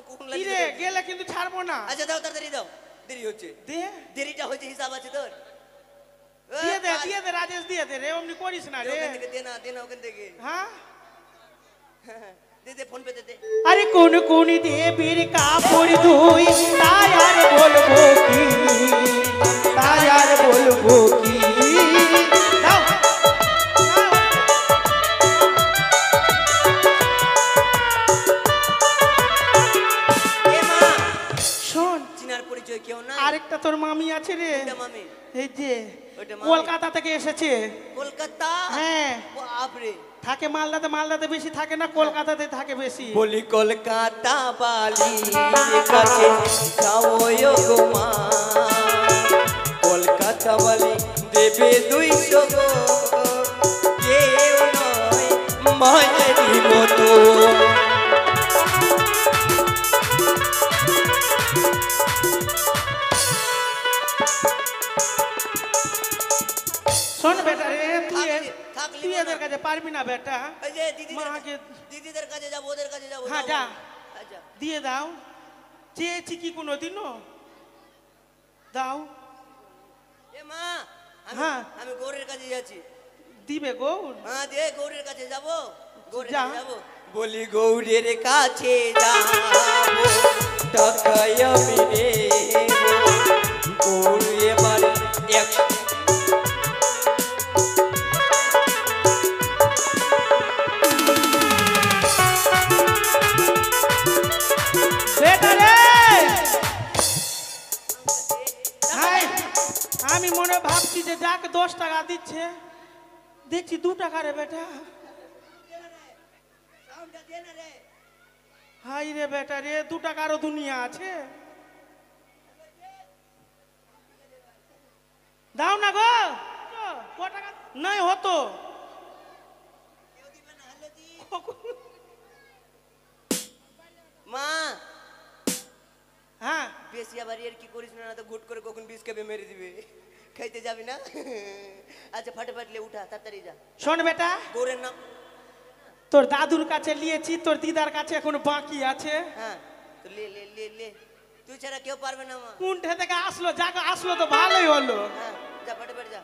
কখন কি লাগিয়ে রে, দেবে? গেলে কিন্তু ছাড়বো না। আচ্ছা দাও তাড়াতাড়ি দাও, দেরি হচ্ছে। দে দেরিটা হয়েছে হিসাব আছে তোর। দিয়ে দে রাজেশ দিয়ে দে রে অমনি করিস না রে ওখান থেকে দে না ওখান থেকে হ্যাঁ দে ফোন পে দে আরে কোন কোন দেবীর কাপড় ধুই তাই আর বলবো কি তাই আর বলবো কি দাও এ মা শোন চিনার পরিচয় কেউ না আরেকটা তোর মামি আছে রে এটা মামি এই যে ওইটা মামি। কলকাতা থেকে এসেছে কলকাতা হ্যাঁ বাপরে থাকে মালদাতে বেশি থাকে না কলকাতাতে থাকে বেশি বলি কলকাতা বালি কাছে যাও গো মা কলকাতা বালি দেবে 200 গো কেউ নয় মায়েরই মতো শোন বেটা রে থাকলি তুই না। এদের কাছে পারবি না বেটা এই যে দিদিদের মাকে- দিদিদের কাছে যাবো ওদের কাছে যাবো হ্যাঁ, যাবো। যা। আচ্ছা দিয়ে দাও চেয়েছি কি কোনোদিনও দাও এ মা আমি হ্যাঁ। আমি গৌরের কাছে যাচ্ছি দিবে গৌর হ্যাঁ দে গৌরের কাছে যাবো গৌরের যা। কাছে যাবো বলি গৌরের কাছে যাবো টাকায় আমি নেবো গৌর এবার এক বেটা রে হাই, আমি মনে ভাবছি যে যাকে 10 টাকা দিচ্ছে দেখছি 2 টাকা রে বেটা হাই রে বেটা রে 2 টাকারও দুনিয়া আছে দাও না গো ক টাকা নাই হতো মা হ্যাঁ বেশি আবার এর কি করিস না তো গুট করে কখন বিষ খাবে মেরে দিবে খাইতে যাবি না আচ্ছা ফাটাফাটলে উঠা তাড়াতাড়ি যা শোন বেটা গৌরের নাম তোর দাদুর কাছে নিয়েছি তোর দিদার কাছে এখন বাকি আছে হ্যাঁ তো লে লে লে লে তুই ছাড়া কেউ পারবে না মা কোনটা থেকে আসলো যাকে আসলো তো ভালোই হলো হ্যাঁ যা ফাটাফাট যা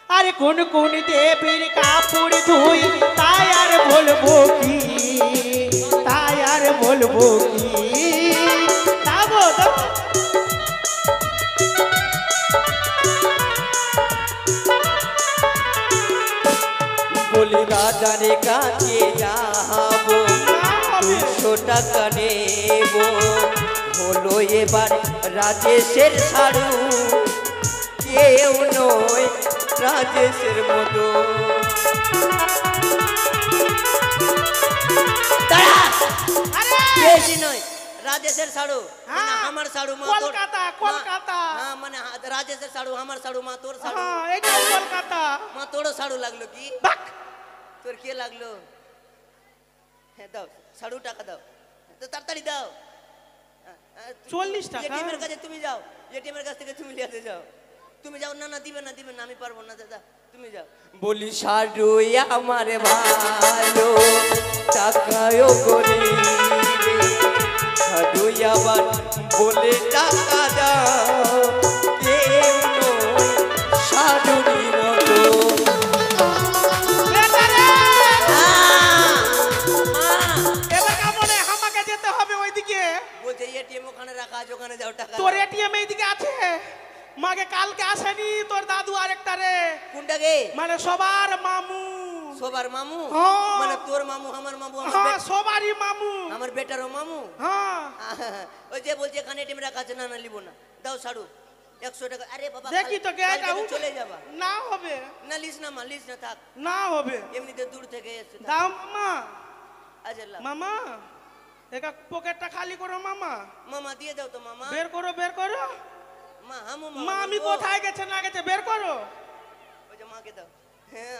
আরে কোন কোন দেবীর কাপড় ধুই তাই আর বলবো কি তাই আর বলবো কি যাবো তো বলি রাজার কাছে যাবো 200 টাকা নেব হলো এবার রাজেশের ছাড়ু কেউ নয় রাজেশের মতো দাঁড়া! বেশি নয় রাজেশের ছাড়ু মানে আমার ছাড়ু মা তোর কলকাতা কলকাতা হ্যাঁ মানে রাজেশের ছাড়ু আমার ছাড়ু মা তোর ছাড়ু হ্যাঁ এটা কলকাতা মা তোরও ছাড়ু লাগলো কি বাক তোর কে লাগলো হ্যাঁ দাও ছাড়ু টাকা দাও তো তাড়াতাড়ি দাও 40 টাকা? এটিএম এর কাছে তুমি যাও এটিএম এর কাছ থেকে তুমি নিয়ে যাও তুমি যাও না না দিবে না আমি পারবো না দাদা তুমি যাও বলি সারু আমার ভালো টাকাও করে সারু আবার বলে টাকা দাও কেউ নয় সারুরি মতো বেটা রে মা এবার কামনে আমাকে যেতে হবে ওইদিকে বলছে এটিএম ওখানে রাখা আছে ওখানে যাও টাকা তোর দাও। এটিএম এইদিকে আছে মাকে কালকে আসেনি তোর দাদু আরেকটা রে কোনটাকে মানে সবার মামু সবার মামু হ্যাঁ। মানে তোর মামু আমার মামু হ্যাঁ সবারই মামু আমার বেটারও মামু হ্যাঁ ওই যে বলছে এখানে এটিএম রাখা আছে না না লিবো না দাও ছাড়ু 100 টাকা আরে বাবা দেখি তো কালকে এটা তো চলে যাবা না হবে না লিস না মা লিস না থাক না হবে এমনিতে দূর থেকে এসে থাক। দাও মামা আচ্ছা লাও। মামা একা পকেটটা খালি করো মামা মামা দিয়ে দাও তো মামা বের করো মা হামু মা আমি বলবো। কোথায় গেছে না গেছে বের করো ওই যে মাকে দাও হ্যাঁ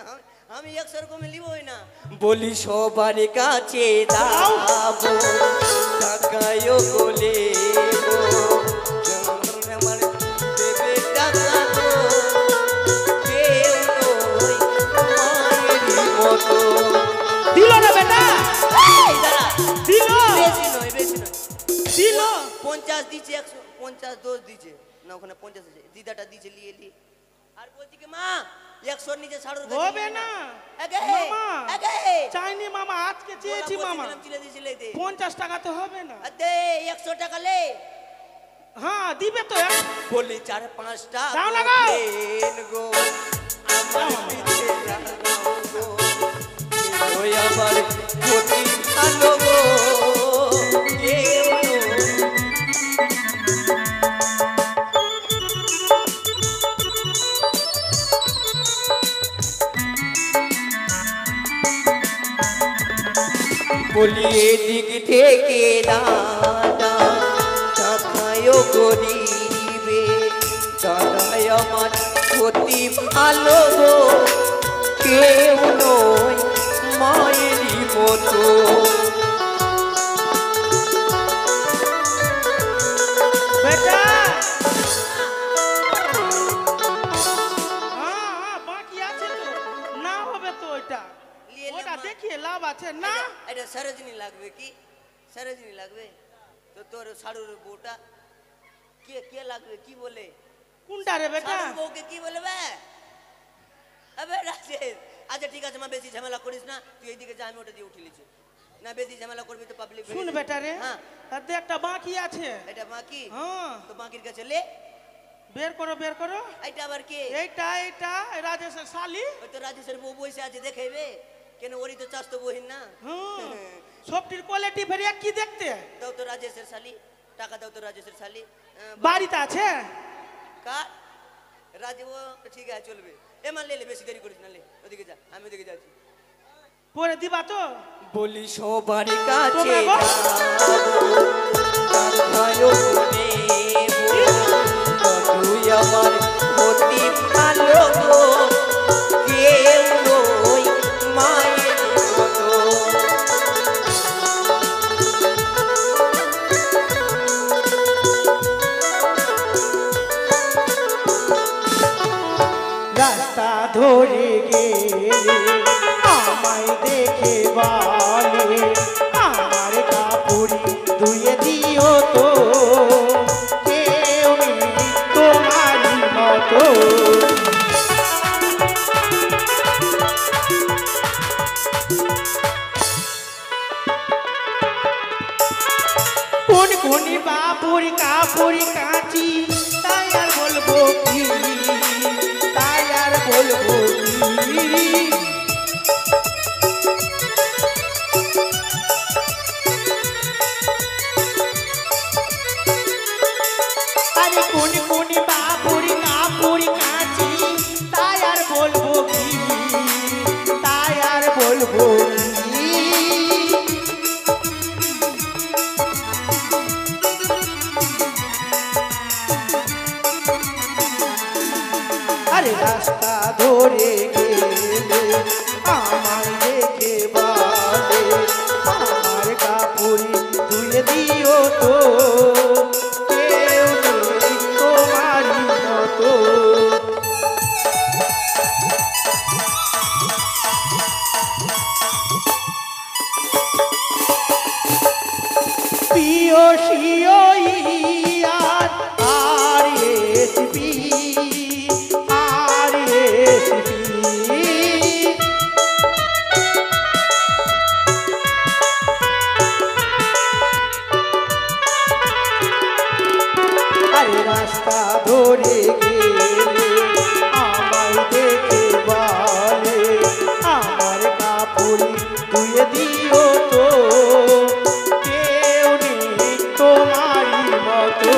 আমি 100 রকম লিবই না বলি সবার কাছে দাও টাকায়ও বলে আমার দেবে টাকা তো কেউ নয় মায়েরই মতো দিল না বেটা এই দাঁড়া দিল বেশি নয় দিল 50 দিচ্ছে 150 দোষ দিচ্ছে না ওখানে 50 আছে দিদাটা দিচ্ছে লিয়ে আর বলছি কি মা 100 নিচে ছাড়ো হবে না আগে মামা আগে চাইনি মামা আজকে চেয়েছি মামা চিলে দিছিলে দে 50 টাকা তো হবে না দে 100 টাকা লে হ্যাঁ দিবে তো বলি 4-5 টাকা দাও না গো দেন গো আমার পিছে লাগাও গো ওই আমার প্রতি আলো গো বলি এদিক থেকে দাদা টাকায়ও গরিবে দাদাই আমার অতি ভালো গো কেউ নয় মায়েরই মতো বেটা হ্যাঁ বাকি আছে তো না হবে তো ওটা ওটা দেখিয়ে লাভ আছে না এটা সরোজিনী লাগবে কি সরোজিনী লাগবে তো তোর শাড়ুর বউটা কে কে লাগবে কি বলে কোনটা রে বেটা শাড়ুর বউকে কি বলবে আবে রাজেশ আচ্ছা ঠিক আছে মা বেশি ঝামেলা করিস না তুই এইদিকে যা আমি ওটা দিয়ে উঠে লিছি না বেশি ঝামেলা করবি তো পাবলিক শুন বেটা রে হ্যাঁ তাতে একটা বাকি আছে এটা বাকি হ্যাঁ তো বাকির কাছে লে বের করো এটা আবার কে এইটা রাজেশের শালি ওই তো রাজেশের বউ বসে আছে দেখাইবে কেন ওরই তো চাষ তো বহিন না হুম সবটির কোয়ালিটি ফের এক কি দেখতে দাও তো রাজেশের শালি টাকা দাও তো রাজেশের শালি বাড়িতে আছে কার রাজে ও ঠিক আছে চলবে এমন লে বেশি দেরি করিস না লে ওদিকে যা আমি ওদিকে যাচ্ছি পরে দিবা তো বলি সবার কাছে তোমরা গো? তুই আমার অতি ভালো গো কেউ নয় মায়ের মতো রাস্তা ধরে গেলে আমায় দেখে বলে আমার কাপড় ধুয়ে দিও তো কেউ নেই তোমারই মতো কোন কোন বাবুর কাপড় কাঁচি তাই আর বলবো কি তাই আর বলবো কি আরে কোন কোন বাবুর কাপড় কাঁচি তাই আর বলবো কি তাই আর বলবো কি আরে রাস্তা ধরে গেলে আমায় দেখে বলে আমার কাপড় ধুয়ে দিও তো কেউ নেই তোমারই মতো পিও শিও ইয়ার আর এসপি আর এসপি আরে রাস্তা ধরে গেলে আমায় দেখে বলে আমার কাপড় ধুয়ে দিও তো কেউ নেই তোমারই মতো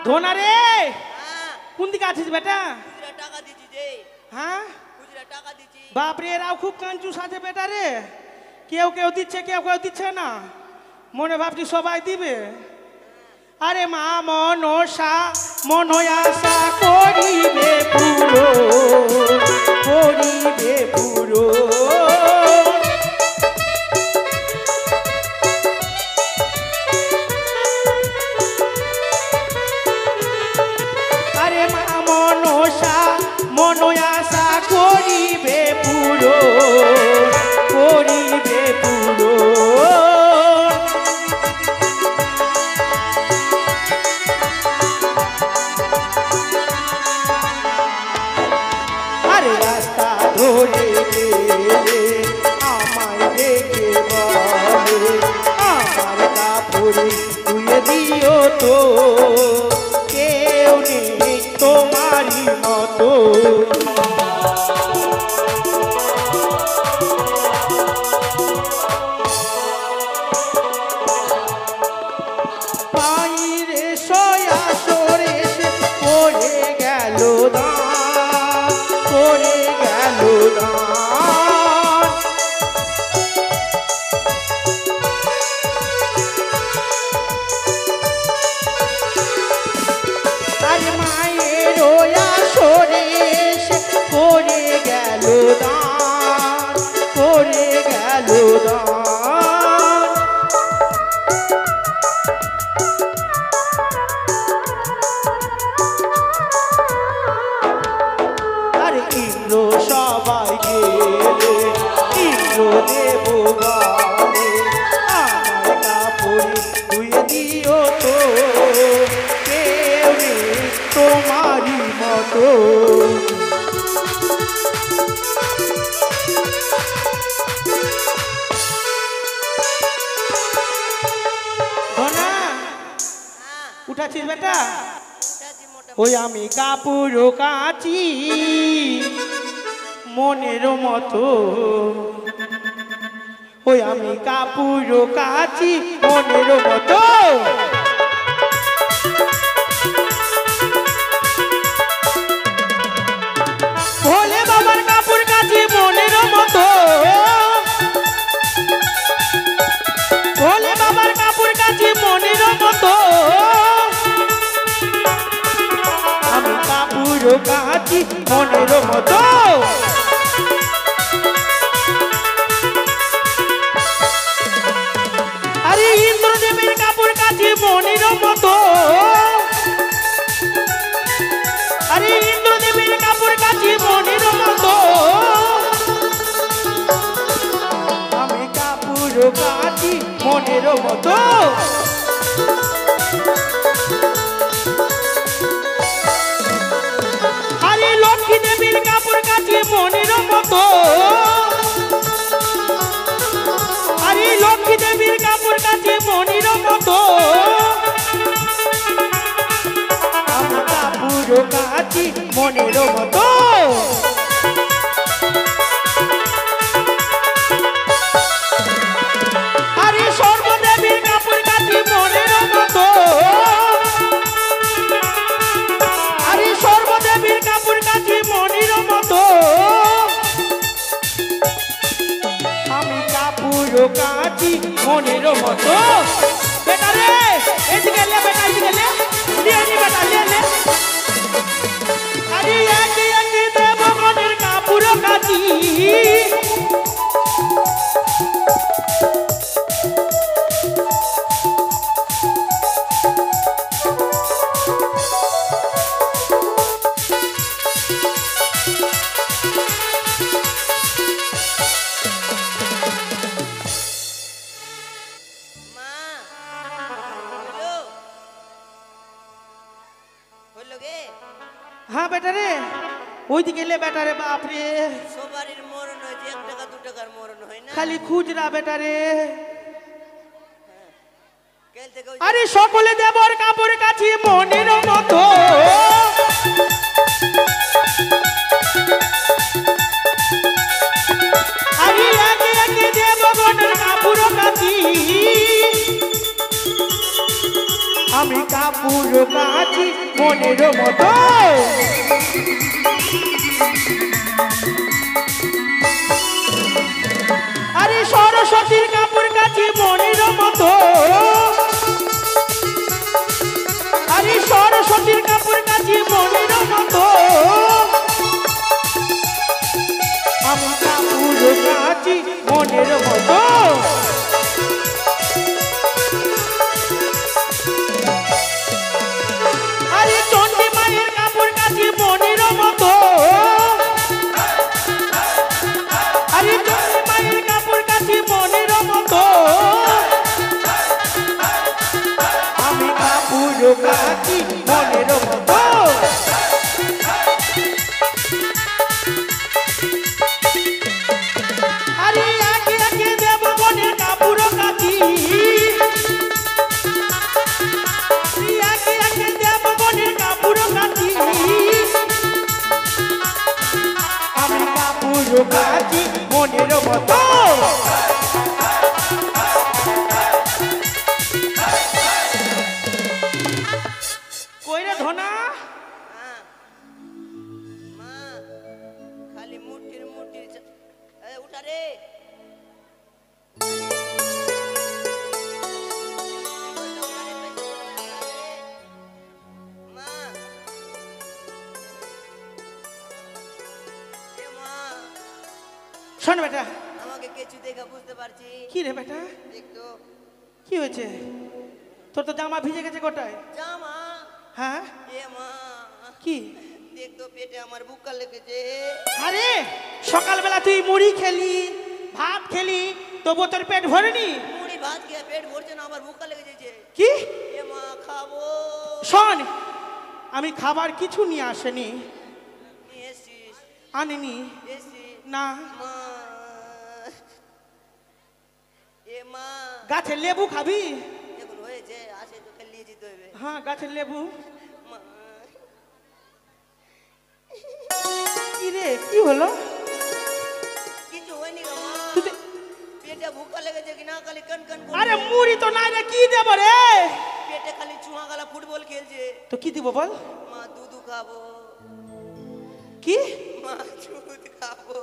ধোনা রে হ্যাঁ কোন দিকে আছিস বেটা খুচরা টাকা দিচ্ছি যে হ্যাঁ খুচরা টাকা দিচ্ছি বাপরে এরাও খুব কাঞ্চুস আছে বেটা রে কেউ কেউ দিচ্ছে কেউ কেউ দিচ্ছে না মনে ভাবছি সবাই দিবে আরে মা মনসা মনয়াসা করিবে পুরো করিবে পুরো আরে মা মনসা মনয়াসা করিবে পুরো গেল দান। আরে ইন্দ্র সবাই গেলে ইন্দ্র দেব গালে আমার কাপড় ধুয়ে দিও তো কেউ নেই তোমারই মতো। ধনা উঠাছিস বেটা? ওই আমি কাপড় কাচি মনের মতো, ওই আমি কাপড় কাচি মনের মতো। ভোলে বাবার কাপড় কাচি মনের মতো, ভোলে বাবার কাপড় কাচি মনের মতো। আমি কাপড় কাচি মনের মতো। আরে ইন্দ্রদেবের কাপড় কাচি মনের মতো, আরে ইন্দ্রদেবের কাপড় কাচি মনের মতো। আমি কাপড় কাচি মনের মতো। আরে লক্ষ্মী দেবীর কাপড় কাচি মনের মতো, আরে লক্ষ্মী দেবীর কাপড় কাচি মনের মতো। আমি কাপড় কাচি মনের মতো। আরে সর্বদেবীর কাপড় কাচি মনের মতো, আরে সর্বদেবীর কাপড় কাচি মনের মতো। আমি কাপড় কাচি মনের মতো। বেটা রে এদিকে লে, বেটা এদিকে লে, লিয়ে নি বেটা লিয়ে লে। আরে একে একে দেবগণের কাপড় কাচি, হ্যাঁ বেটা রে ওইদিকে লে বেটা রে। বাপরে সবারই মরণ হয়, 1 টাকা 2 টাকার মরণ হয় না। খালি খুচরা বেটা রে। কাল থেকে আরে সকলে দেবর কাপড় কাচি মনের মতো, আরে একে একে দেবগণের কাপড় কাচি। আমি কাপড় কাচি মনের মতো। আরে সরস্বতীর কাপড় কাচি মনের মতো, আরে সরস্বতীর কাপড় কাচি মনের মতো। আমি কাপড় কাচি মনের মতো। আরে চণ্ডী মায়ের কাপড় কাচি মনের মতো, আরে চণ্ডী মায়ের কাপড় কাচি মনের মতো। আমি কাপড় কাচি মনের মতো। আরে একে একে দেবগণের কাপড় কাচি, একে একে দেবগণের কাপড় কাচি। আমি কাপড় কাচি মনের মতো। কইরে ধনা মা খালি মুঠির উঠা রে। মা শোন বেটা, আমাকে কে দেখছি দেখে বুঝতে পারছি। কি রে বেটা, দেখতো কি হয়েছে? তোর তো জামা ভিজে গেছে গোটায়। জামা? হ্যাঁ। এ মা, কি? দেখতো পেটে আমার বুকা লেগেছে। আরে সকালবেলা তুই মুড়ি খেলি, ভাত খেলি, তবু তোর পেট ভরেনি? মুড়ি ভাত খেয়ে পেট ভরছে না, আমার বুকা লেগেছে। কি? এ মা, খাবো। শোন, আমি খাবার কিছু নিয়ে আসেনি। নিয়ে এসছিস? আনিনি। এসছিস? না। মা, এ মা, গাছের লেবু খাবি? এখন হয়েছে, আসে তোকে নিয়ে যেতে হবে। হ্যাঁ, গাছের লেবু। মা, কি রে, কি হলো? কিছু হয়নি গো মা। তুই তো- পেটে ভুকা লেগেছে কিনা খালি কন কন করছে। আরে মুড়ি তো নাই রে, কি দেব রে? পেটে খালি চুয়া গালা ফুটবল খেলছে। তো কি দিব বল? মা, দুধ খাবো। কি? মা, দুধ খাবো।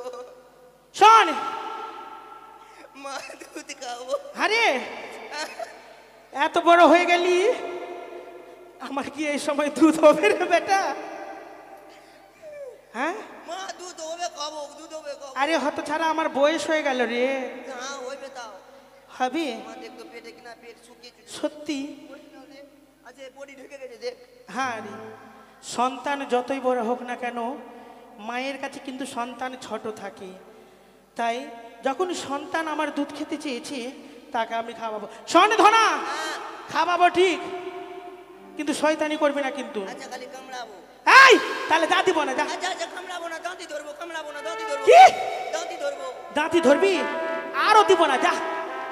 শোন, মা, দুধ খাবো। আরে এত বড় হয়ে গেলি, আমার কি এই সময় দুধ হবে রে বেটা? হ্যাঁ। মা, দুধ হবে খাবো, দুধ হবে খাবো। আরে হত ছাড়া আমার বয়স হয়ে গেল রে। হ্যাঁ, হইবে তাও। হবে? মা, দেখতো পেটে কিনা পেট শুকিয়ে চুকিয়ে। সত্যি? আচ্ছা, বডি ঢুকে গেছে দেখ। হ্যাঁ রে, সন্তান যতই বড় হোক না কেন, মায়ের কাছে কিন্তু সন্তান ছোট থাকে। তাই যখন সন্তান আমার দুধ খেতে চেয়েছে, তাকে আমি খাওয়াবো। শোন ধনা, হ্যাঁ। খাওয়াবো ঠিক, কিন্তু শয়তানি করবি না কিন্তু। আচ্ছা, খালি কামড়াবো। এই তাহলে দাঁত দিব না, যা। আচ্ছা আচ্ছা, কামড়াবো না, দাঁতি ধরবো। কামড়াবো না, দাঁতি ধরবো। কি? দাঁতি ধরবো। দাঁতি ধরবি? আরো দিব না, যা।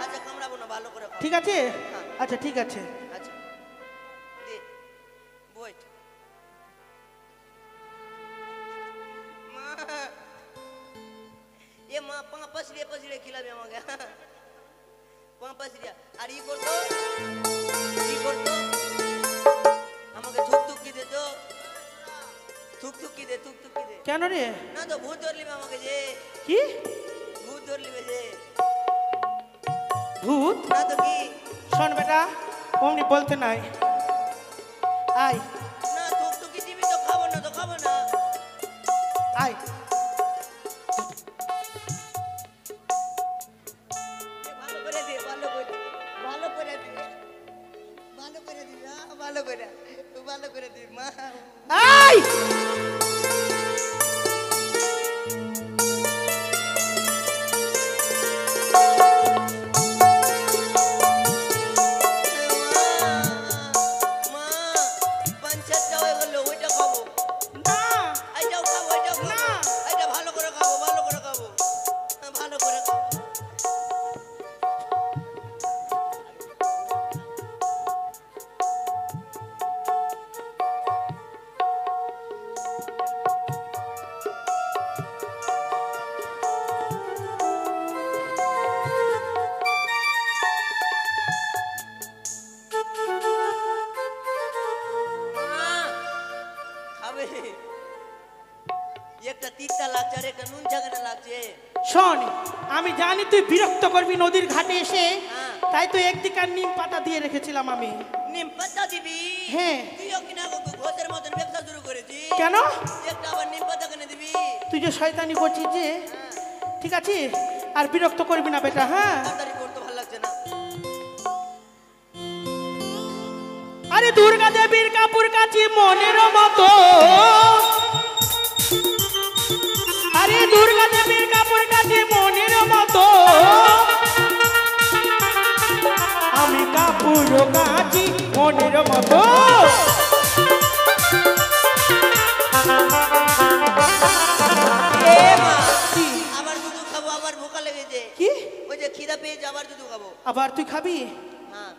আচ্ছা, কামড়াবো না, ভালো করে খাও। ঠিক আছে? হ্যাঁ। আচ্ছা ঠিক আছে। আচ্ছা, দে বইট। মা, এ মা, পা পছড়ে পছড়ে খিলাবে আমাকে। পা পছড়ে। আর ই করতো, ই করতো, আমাকে থুকথুকি দে তো। থুকথুকি দে, থুকথুকি দে। কেন রে? না তো ভূত ধর লিবে আমাকে যে। কি ভূত ধর লিবে যে। ভূত? না তো কি? শোন বেটা, অমনি বলতে নাই। আয় না, থুকথুকি দিবি তো খাবো না, তো খাবো না। আয়। দে, ভালো করে দে, ভালো করে, ভালো করে দে, ভালো করে দিবি। ভালো করে, ভালো করে দিবি মা। আয়। মা, পাঞ্চারটা হয়ে গেল, ওইটা খাবো। না। এইটাও খাবো, এইটাও খাবো। না। এইটা ভালো করে খাবো, ভালো করে খাবো। ভালো করে খাবো। মা, খাবে। একটা তিতা লাগছে আর একটা নুন ঝাঁকানা লাগছে। শোন, আমি জানি তুই বিরক্ত করবি নদীর ঘাটে এসে, হ্যাঁ। তাই তো একদিকে আর নিম পাতা দিয়ে রেখেছিলাম আমি। নিম পাতা দিবি? হ্যাঁ। তুইও কিনা ঘোষের মতন ব্যবসা শুরু করেছিস। কেন? একটা আবার নিম পাতা কিনে দিবি? তুই যে শয়তানি করছিস যে। হ্যাঁ, ঠিক আছে, আর বিরক্ত করবি না বেটা। হ্যাঁ। তাড়াতাড়ি করতে ভালো লাগছে না। আরে দুর্গা দেবীর কাপুর কাছি মনের মতো, আরে দুর্গা দেবীর কাপুর কাছি মনের মতো, আমি কাপুর কাছি মনের মতো। এ মা, কি? আবার দুধ খাবো, আবার ভোকা লেগেছে। কি? ওই যে খিদা পেয়েছে, আবার দুধ খাবো। আবার তুই খাবি? হ্যাঁ।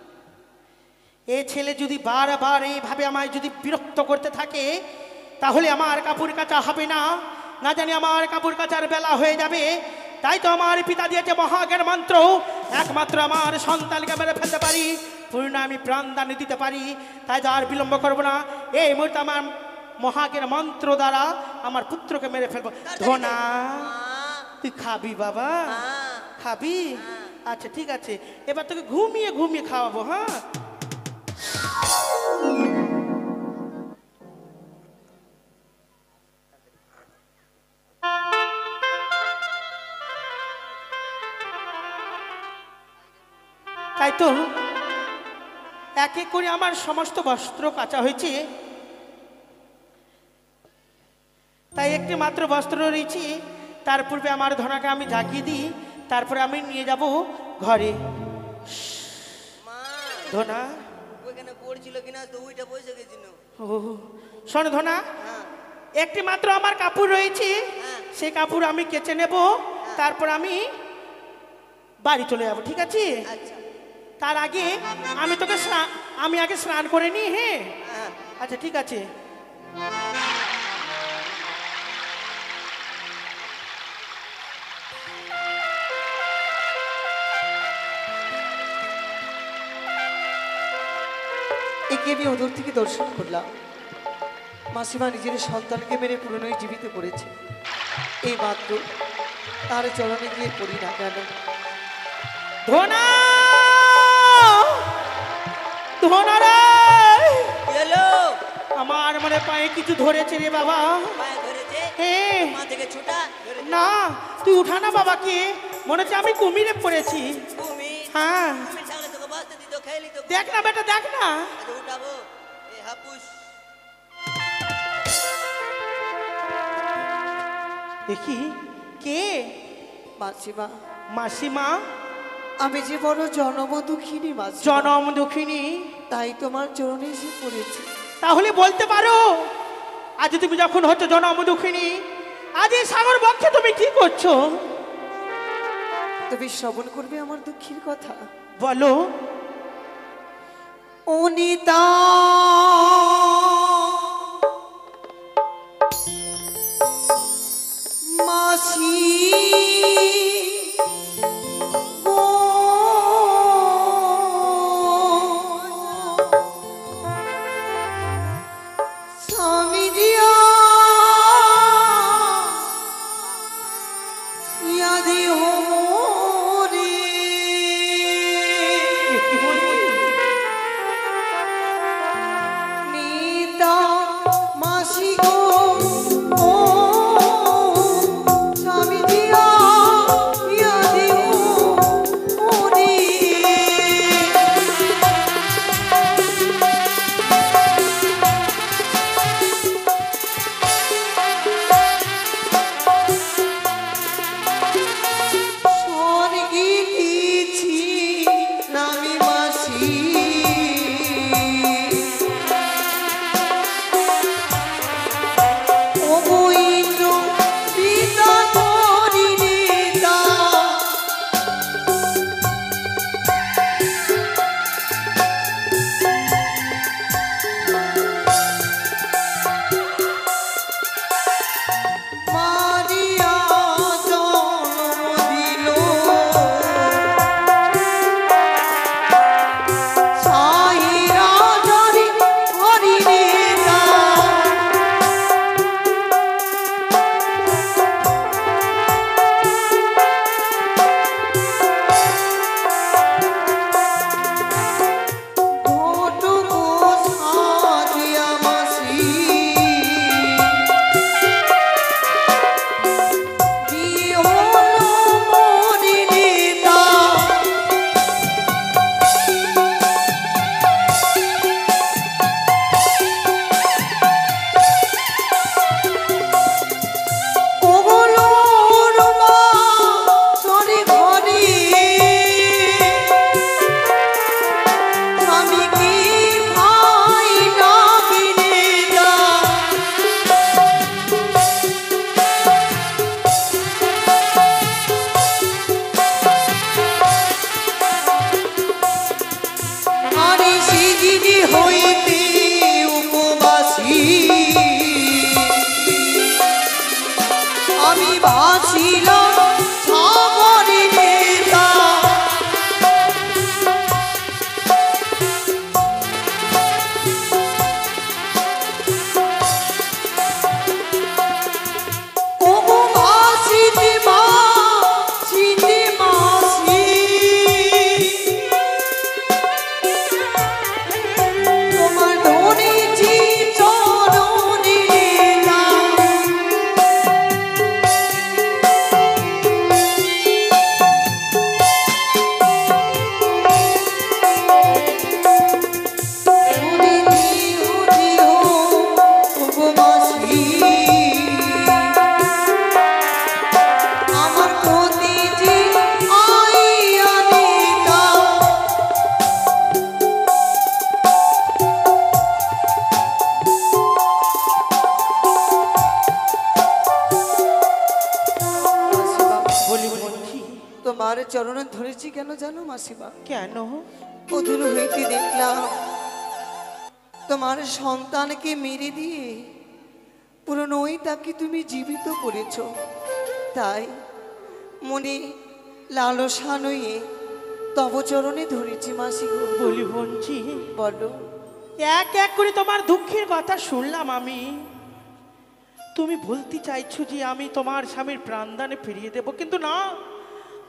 এ ছেলে যদি বারবার এইভাবে আমায় যদি বিরক্ত করতে থাকে, তাহলে আমার কাপড় কাচা হবে না। না জানি আমার কাপড় কাচার বেলা হয়ে যাবে। তাই তো আমার পিতা দিয়েছে মহাজ্ঞান মন্ত্র, একমাত্র আমার সন্তানকে মেরে ফেলতে পারি, পূর্ণ আমি প্রাণদান দিতে পারি। তাই তো আর বিলম্ব করবো না, এই মুহূর্তে আমার মহাজ্ঞান মন্ত্র দ্বারা আমার পুত্রকে মেরে ফেলবো। ধনা, মা, তুই খাবি বাবা? হ্যাঁ। খাবি? আচ্ছা ঠিক আছে, এবার তোকে ঘুমিয়ে ঘুমিয়ে খাওয়াবো। হ্যাঁ। তাই তো এক এক করে আমার সমস্ত বস্ত্র কাচা হয়েছে, তাই একটি মাত্র বস্ত্র রয়েছে। তার পূর্বে আমার ধনাকে আমি জাগিয়ে দিই, তারপরে আমি নিয়ে যাব ঘরে। মা ধনা, ওইখানে পড়ছিল কিনা তো ওইটা পয়সা গেছিল। ও শোন ধনা, হ্যাঁ একটি মাত্র আমার কাপড় রয়েছে, হ্যাঁ। সেই কাপড় আমি কেচে নেব, তারপর আমি বাড়ি চলে যাব, ঠিক আছে? আচ্ছা তার আগে আমি তোকে আমি আগে স্নান করে নিই। হ্যাঁ হ্যাঁ আচ্ছা ঠিক আছে। একে আমি ওদর থেকে দর্শন করলাম। মাসিমা নিজের সন্তানকে মেরে পুরনোই জীবিত করেছে। এই মাত্র তার চরণে গিয়ে পড়ি না কেন? ধনা, ধনা রে, হ্যালো আমার মনে পায়ে কিছু ধরেছে রে বাবা। পায়ে ধরেছে হ্যাঁ মা থেকে ছোটা ধরেছে না, তুই উঠা না বাবাকে, মনে হচ্ছে আমি কুমিরে পড়েছি। তুমি হ্যাঁ তুমি তাহলে তোকে বাঁচতে দিত খেলি তো দেখ না বেটা, দেখ না। আচ্ছা উঠাবো এ হাপুস দেখি কে? মাসিমা, মাসিমা? আমি যে বড় জনম দুঃখিনী মাসিমা, জনম দুঃখিনী? তাই তোমার চরণে এসে পড়েছি। তাহলে বলতে পারো, আজ তুমি যখন হচ্ছে জনম দুঃখিনী, আজ এই সাগর বক্ষে তুমি কি করছো? তুমি শ্রবণ করবে আমার দুঃখের কথা। বলো। অনিতা মাসি গো, স্বামী জিয়া ইয়াদি হোরে এ কি বলছি? নি তোমার চরণে ধরেছি কেন জানো মাসিমা? কেন? অধুর হইতে দেখলাম তোমার সন্তানকে মেরে দিয়ে পুরনোই তাকে তুমি জীবিত করেছ, তাই মনে লালসা নয়ে তব চরণে ধরেছি মাসি গো। বলি বোনজি, বলো। এক এক করে তোমার দুঃখের কথা শুনলাম আমি। তুমি বলতে চাইছো যে আমি তোমার স্বামীর প্রাণদানে ফিরিয়ে দেব, কিন্তু না,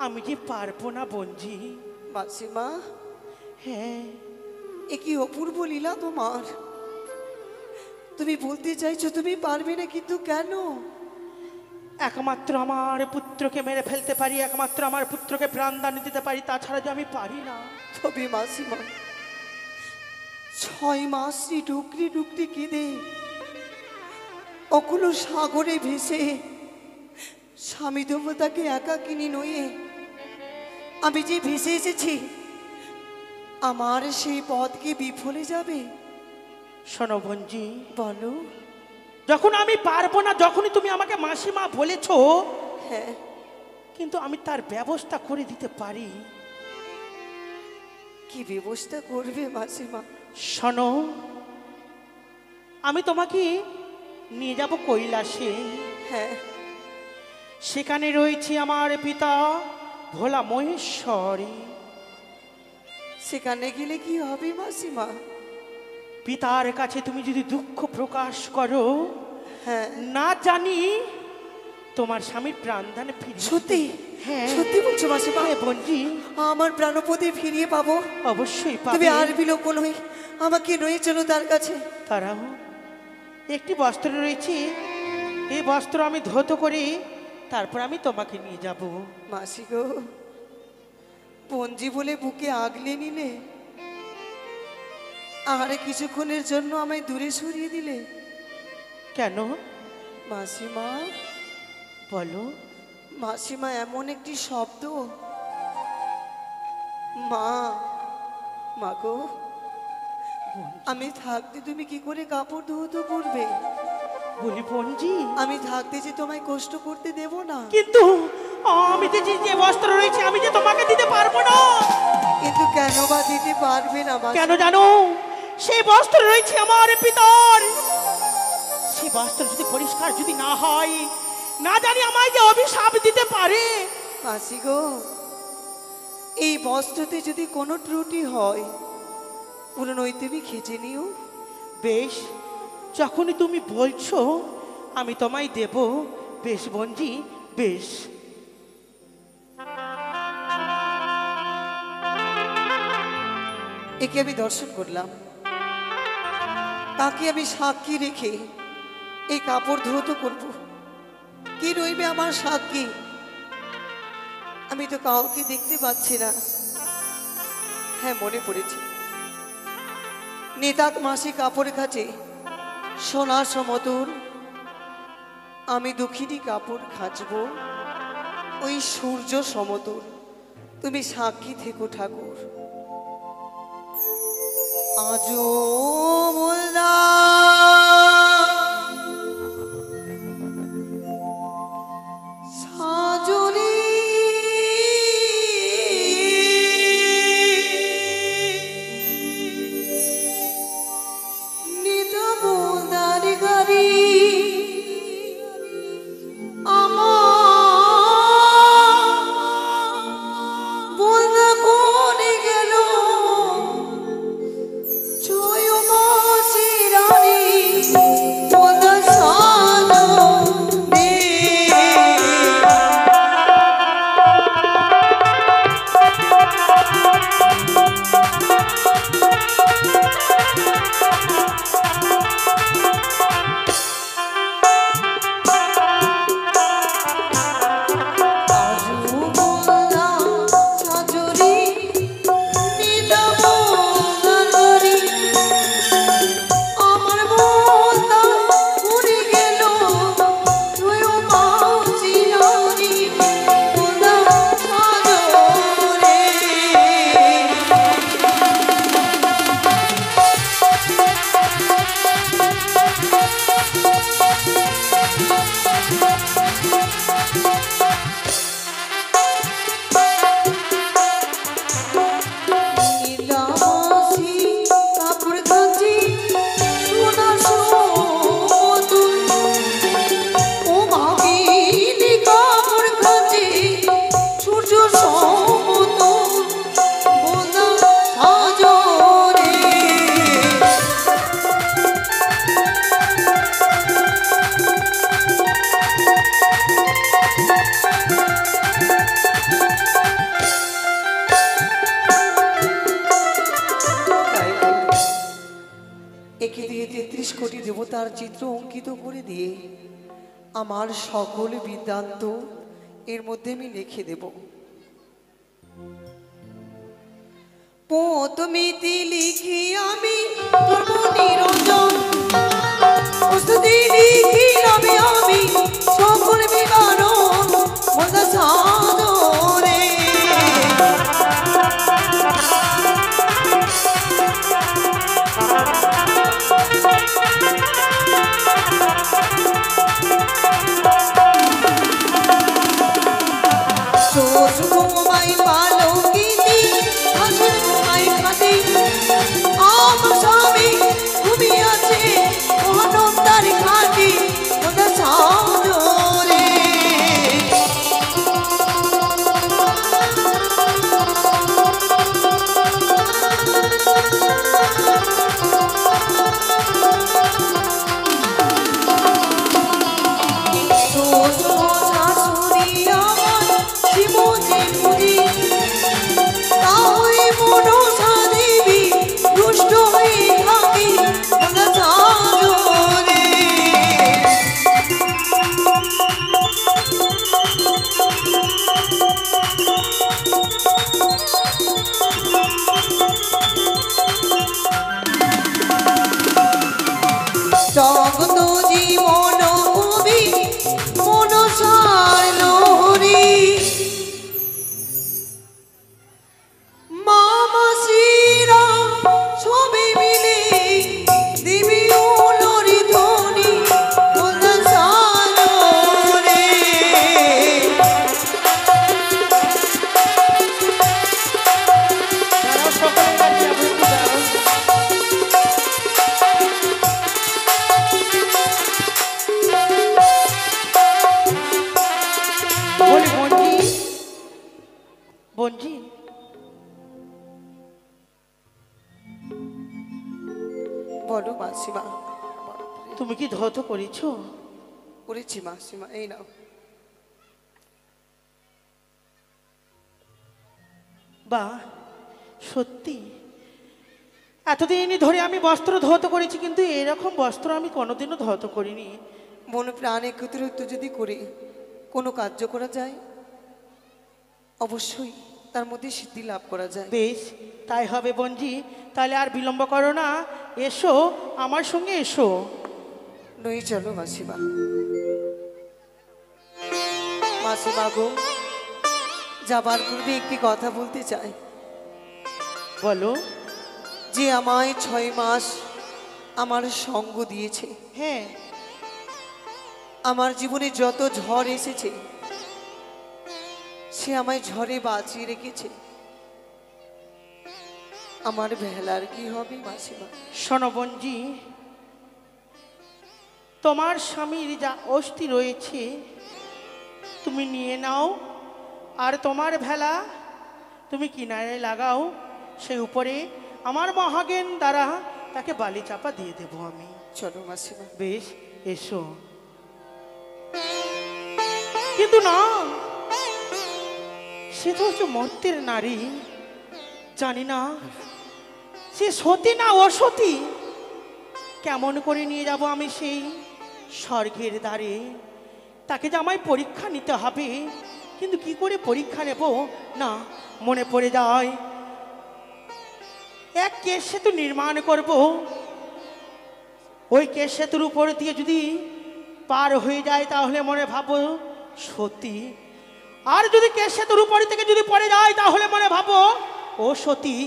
আমি যে পারবো না বোনজি। মাসিমা, হ্যাঁ, এ কি অপূর্ব লীলা তোমার! তুমি বলতে চাইছো তুমি পারবে না, কিন্তু কেন? একমাত্র আমার পুত্রকে মেরে ফেলতে পারি, একমাত্র আমার পুত্রকে প্রাণদান দিতে পারি, তাছাড়া যে আমি পারি না। তবে মাসিমা, 6 মাস ডুকরি ডুকরি কেঁদে অকুল সাগরে ভেসে স্বামী দেবতাকে একা কিনে নয়ে আমি যে ভেসে এসেছি, আমার সেই পথ কি বিফলে যাবে? শোনো বোনজি, বলো। যখন আমি পারবো না, যখনই তুমি আমাকে মাসিমা বলেছো, হ্যাঁ, কিন্তু আমি তার ব্যবস্থা করে দিতে পারি। কি ব্যবস্থা করবে মাসিমা? শোনো, আমি তোমাকে নিয়ে যাব কৈলাসে। হ্যাঁ, সেখানে রয়েছে আমার পিতা ভোলা মহেশ্বরী। সেখানে গেলে কি হবে মাসিমা? পিতার কাছে তুমি যদি দুঃখ প্রকাশ করো, হ্যাঁ, না জানি তোমার স্বামীর প্রাণদানে ফিরে। সত্যি? হ্যাঁ, সত্যি বলছো মাসিমা? হ্যাঁ বোনজি, আমার প্রাণপতি ফিরিয়ে পাবো? অবশ্যই তুমি পাবে। আর বিলম্ব নই, আমাকে নয়ে চলো তার কাছে। তারাও একটি বস্ত্র রয়েছে, এই বস্ত্র আমি ধৌত করি, তারপর আমি তোমাকে নিয়ে যাব। মাসি গো, পঞ্জি বলে বুকে আগলে নিলে, আর কিছুক্ষণের জন্য আমায় দূরে সরিয়ে দিলে। কেন মাসিমা, বলো? মাসিমা, এমন একটি শব্দ, মা, মা গো, আমি থাকতে তুমি কি করে কাপড় ধুতে করবে? বলি বোনজি, আমি থাকতে যে তোমায় কষ্ট করতে দেব না। কিন্তু আমি যে যে বস্ত্র রয়েছে আমি যে তোমাকে দিতে পারবো না। কিন্তু কেন বা দিতে পারবে না মাসি? কেন জানো? সেই বস্ত্র রয়েছে আমার পিতার। সেই বস্ত্র যদি পরিষ্কার যদি না হয়, না জানি আমায় যে অভিশাপ দিতে পারে। মাসি গো, এই বস্ত্রতে যদি কোনো ত্রুটি হয়, পুরনোই তুমি খেচে নিও। বেশ, যখনই তুমি বলছো আমি তোমায় দেব। বেশ বোনজি, বেশ। একে আমি দর্শন করলাম, তাকে আমি সাক্ষী রেখে এই কাপড় ধৌত করব। কি রইবে আমার সাক্ষী? আমি তো কাউকে দেখতে পাচ্ছি না। হ্যাঁ, মনে পড়েছে, নেতাক মাসি কাপড় কাচে সোনার সমতুর, আমি দুঃখিনী কাপড় খাঁচবো ওই সূর্য সমতুর। তুমি সাক্ষী থেকো ঠাকুর। আজও সাজনি ছয় মাসে তার চিত্র অঙ্কিত করে দিয়ে আমার সকল বৃত্তান্ত এর মধ্যে আমি লিখে দেব। পদ্মিতি লিখি আমি করব নিরঞ্জন, প্রস্তুতি লিখি আমি সকল বিবরণ মন্দা সাদরে। তোমায় পালকিনি হাসির তোমায় খাদি আমার স্বামী তুমি আছে অনন্তার খাদি ওটা সাদরে। জগত জীবন কবি মনসার লোহরি মামা শ্রীরাম সবে মিলে দিবি উলরি ধ্বনি মনসারে। বলি বঞ্জি, বলো মাসিমা। তুমি কি ধৌত করেছো? করেছি মাসিমা, এই নাও। বা সত্যি এতদিন ধরে আমি বস্ত্র ধৌত করেছি, কিন্তু এরকম বস্ত্র আমি কোনোদিনও ধৌত করিনি। মন প্রাণ একত্রিত যদি করে কোনো কার্য করা যায়, অবশ্যই তার মধ্যে সিদ্ধি লাভ করা যায়। বেশ, তাই হবে বঞ্জি। তাহলে আর বিলম্ব করো না, এসো আমার সঙ্গে এসো। নই চলো মাসিমা। মাসিমা গো, যাবার পূর্বে একটি কথা বলতে চাই। বলো। যে আমায় 6 মাস আমার সঙ্গ দিয়েছে, হ্যাঁ, আমার জীবনে যত ঝড় এসেছে সে আমায় ঝড়ে বাঁচিয়ে রেখেছে, আমার ভেলার কি হবে মাসিমা? শোনো বঞ্জি, তোমার স্বামীর যা অস্থি রয়েছে তুমি নিয়ে নাও, আর তোমার ভেলা তুমি কিনারে লাগাও, সেই উপরে আমার মহাজ্ঞান দ্বারা তাকে বালি চাপা দিয়ে দেব আমি। চলো মাসিমা। বেশ, এসো। কিন্তু না, সে তো হচ্ছে মর্তের নারী, জানি না সে সতী না অসতী। কেমন করে নিয়ে যাব আমি সেই স্বর্গের দ্বারে? তাকে যে আমায় পরীক্ষা নিতে হবে, কিন্তু কি করে পরীক্ষা নেব না মনে পড়ে যায়। এক কেশ সেতু নির্মাণ করব, ওই কেশ সেতুর উপর দিয়ে যদি পার হয়ে যায় তাহলে মনে ভাবো সতী, আর যদি কেশ সেতুর উপর থেকে যদি পড়ে যায় তাহলে মনে ভাবো ও সতী।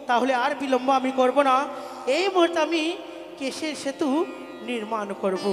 তাহলে আর বিলম্ব আমি করব না, এই মুহূর্তে আমি কেশের সেতু নির্মাণ করব।